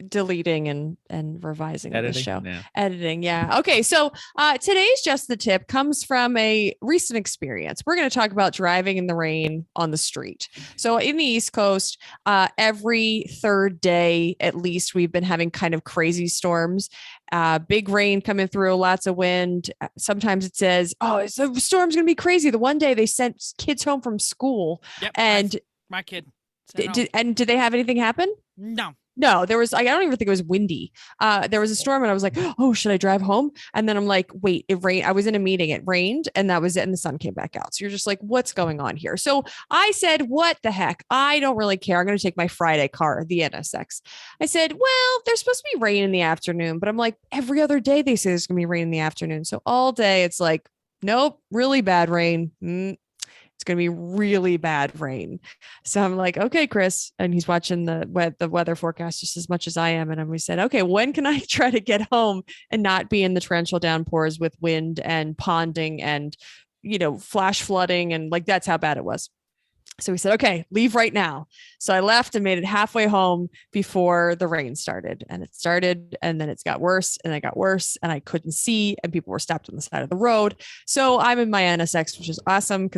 deleting and revising the Editing? show. Yeah. Editing. Yeah. Okay. So today's Just the Tip comes from a recent experience. We're going to talk about driving in the rain on the street. So in the East Coast, every third day, at least, we've been having kind of crazy storms. Big rain coming through, lots of wind. Sometimes it says, oh, the storm's going to be crazy. The one day they sent kids home from school. Yep. And My kid. did they have anything happen? No. No, there was, I don't even think it was windy. There was a storm and I was like, oh, should I drive home? And then I'm like, wait, it rained. I was in a meeting. It rained and that was it. And the sun came back out. So you're just like, what's going on here? So I said, what the heck? I don't really care. I'm going to take my Friday car, the NSX. I said, well, there's supposed to be rain in the afternoon, but I'm like, every other day they say there's going to be rain in the afternoon. So all day it's like, nope, really bad rain. It's going to be really bad rain. So I'm like, okay, Chris. And he's watching the weather forecast just as much as I am. And we said, okay, when can I try to get home and not be in the torrential downpours with wind and ponding and, flash flooding? And like, that's how bad it was. So we said, okay, leave right now. So I left and made it halfway home before the rain started, and it started, and then it got worse and it got worse and I couldn't see and people were stopped on the side of the road. So I'm in my NSX, which is awesome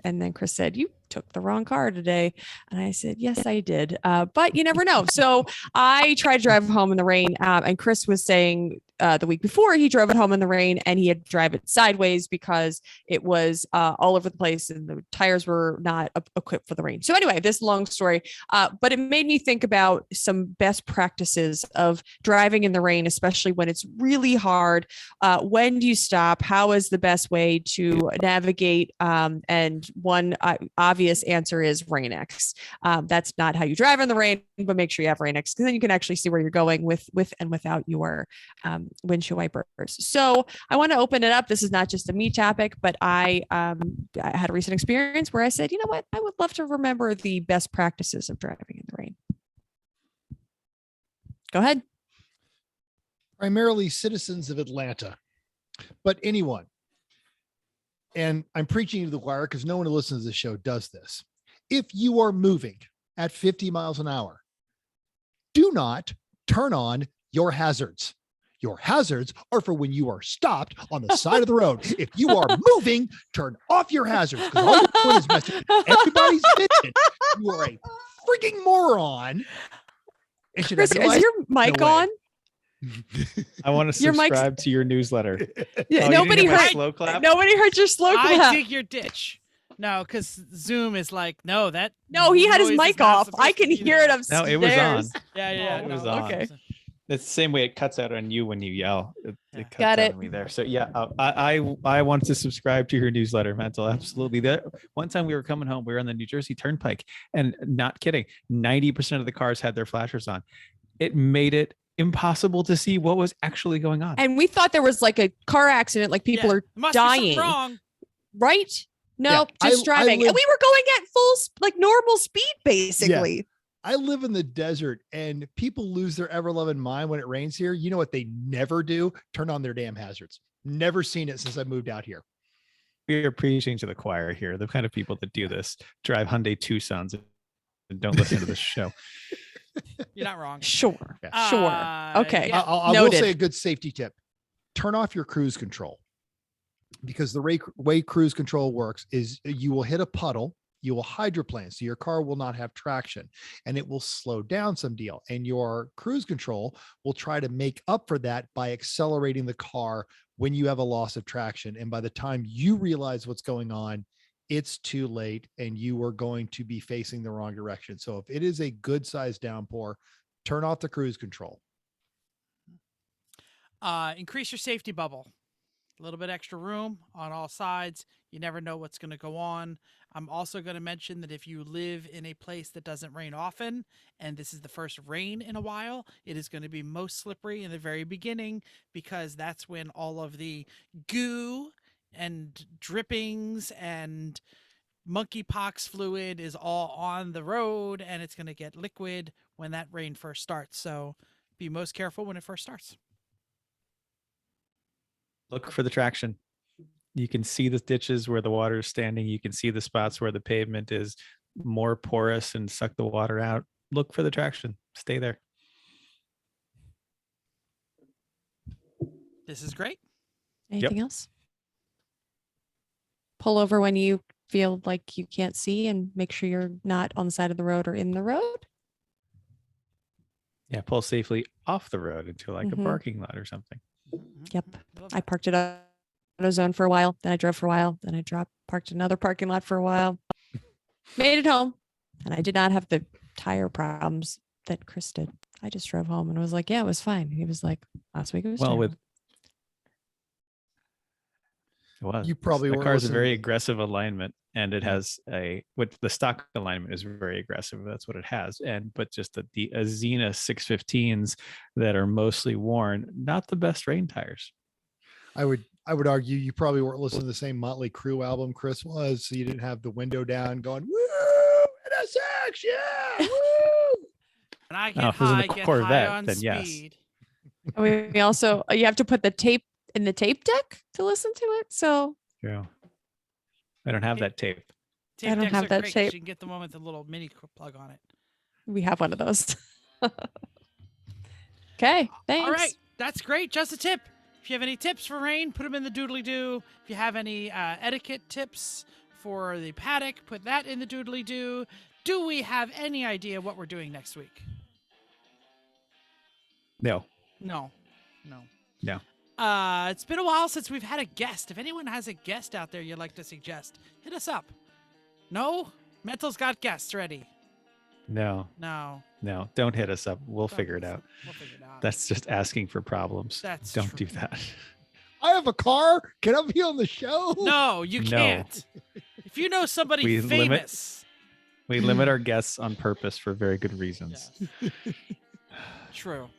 and then Chris said, you took the wrong car today. And I said, yes, I did. But you never know. So I tried to drive home in the rain. And Chris was saying the week before he drove it home in the rain and he had to drive it sideways because it was all over the place and the tires were not equipped for the rain. So anyway, this long story, but it made me think about some best practices of driving in the rain, especially when it's really hard. When do you stop? How is the best way to navigate? And one obvious answer is Rain-X. That's not how you drive in the rain, but make sure you have Rain-X because then you can actually see where you're going with and without your windshield wipers. So I want to open it up. This is not just a me topic, but I had a recent experience where I said, you know what? I would love to remember the best practices of driving in the rain. Go ahead. Primarily citizens of Atlanta, but anyone. And I'm preaching to the choir because no one who listens to this show does this. If you are moving at 50 miles an hour, do not turn on your hazards. Your hazards are for when you are stopped on the side of the road. If you are moving, turn off your hazards because all you're doing is messing with everybody's vision. You are a freaking moron. Chris, is your mic on? I want to subscribe to your newsletter. Yeah, nobody heard slow clap. Nobody heard your slow clap. I dig your ditch. No, because Zoom is like, no, he had his mic off. I can hear it upstairs. No, it was on. Yeah. It was on. Okay. It's the same way it cuts out on you when you yell. It cuts Got out it. on me there. So yeah, I want to subscribe to your newsletter, Mental. Absolutely. That one time we were coming home, we were on the New Jersey Turnpike, and not kidding, 90% of the cars had their flashers on. It made it impossible to see what was actually going on. And we thought there was like a car accident, like people are dying. Wrong. Right? No, just driving. And we were going at full, like normal speed, basically. Yeah. I live in the desert and people lose their ever loving mind when it rains here. You know what they never do? Turn on their damn hazards. Never seen it since I moved out here. We are preaching to the choir here. The kind of people that do this drive Hyundai Tucsons and don't listen to this show. You're not wrong. Sure. Sure. Okay. Yeah. I will say a good safety tip. Turn off your cruise control, because the way cruise control works is you will hit a puddle, you will hydroplane, so your car will not have traction and it will slow down some deal. And your cruise control will try to make up for that by accelerating the car when you have a loss of traction. And by the time you realize what's going on, it's too late and you are going to be facing the wrong direction. So if it is a good sized downpour, turn off the cruise control. Increase your safety bubble. A little bit extra room on all sides. You never know what's going to go on. I'm also going to mention that if you live in a place that doesn't rain often, and this is the first rain in a while, it is going to be most slippery in the very beginning, because that's when all of the goo and drippings and monkeypox fluid is all on the road, and it's going to get liquid when that rain first starts. So be most careful when it first starts. Look for the traction. You can see the ditches where the water is standing. You can see the spots where the pavement is more porous and suck the water out. Look for the traction. Stay there. This is great. Anything else? Pull over when you feel like you can't see and make sure you're not on the side of the road or in the road. Yeah, pull safely off the road into like a Mhm. parking lot or something. Yep. Love I that. parked it on a zone for a while. Then I drove for a while. Then I parked another parking lot for a while. Made it home. And I did not have the tire problems that Chris did. I just drove home and was like, yeah, it was fine. He was like, last week it was Well, terrible. It was. You probably the weren't car's a listening very to- aggressive alignment, and it has the stock alignment is very aggressive. That's what it has. But just the Azena 615s that are mostly worn, not the best rain tires. I would argue you probably weren't listening to the same Motley Crue album Chris was, so you didn't have the window down going, woo, NSX, yeah, woo. When I Now, get if it was in high, the get Corvette, high on then yes. speed. We also, you have to put the tape in the tape deck to listen to it. So Yeah. I don't have that tape. Tape I don't decks have are that great 'cause tape. You can get the one with the little mini plug on it. we have one of those. Okay. Thanks. All right, that's great. Just a tip. If you have any tips for rain, put them in the doodly doo. If you have any etiquette tips for the paddock, put that in the doodly doo. Do we have any idea what we're doing next week? No. No. No. It's been a while since we've had a guest. If anyone has a guest out there you'd like to suggest, hit us up. No? Mental's got guests ready. No. Don't hit us up. We'll figure it out. We'll figure it out. That's just asking for problems. That's Don't true. do that. I have a car. Can I be on the show? No, you No. can't. If you know somebody We limit- famous. We limit our guests on purpose for very good reasons. Yes. True.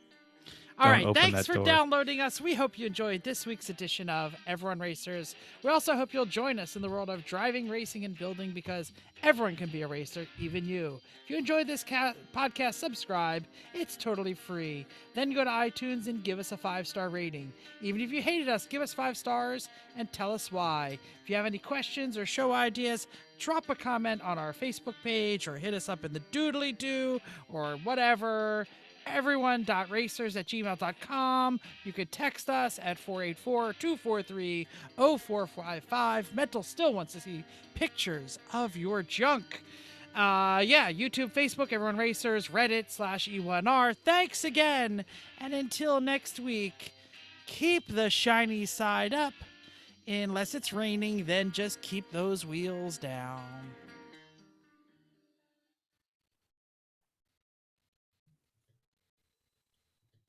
All Don't right. open Thanks that for door. downloading us. We hope you enjoyed this week's edition of Everyone Racers. We also hope you'll join us in the world of driving, racing, and building because everyone can be a racer, even you. If you enjoyed this podcast, subscribe. It's totally free. Then go to iTunes and give us a 5-star rating. Even if you hated us, give us 5 stars and tell us why. If you have any questions or show ideas, drop a comment on our Facebook page or hit us up in the doodly doo or whatever. everyone.racers@gmail.com. You could text us at 484-243-0455. Mental still wants to see pictures of your junk. YouTube, Facebook, Everyone Racers, Reddit /E1R. Thanks again. And until next week, keep the shiny side up. Unless it's raining, then just keep those wheels down.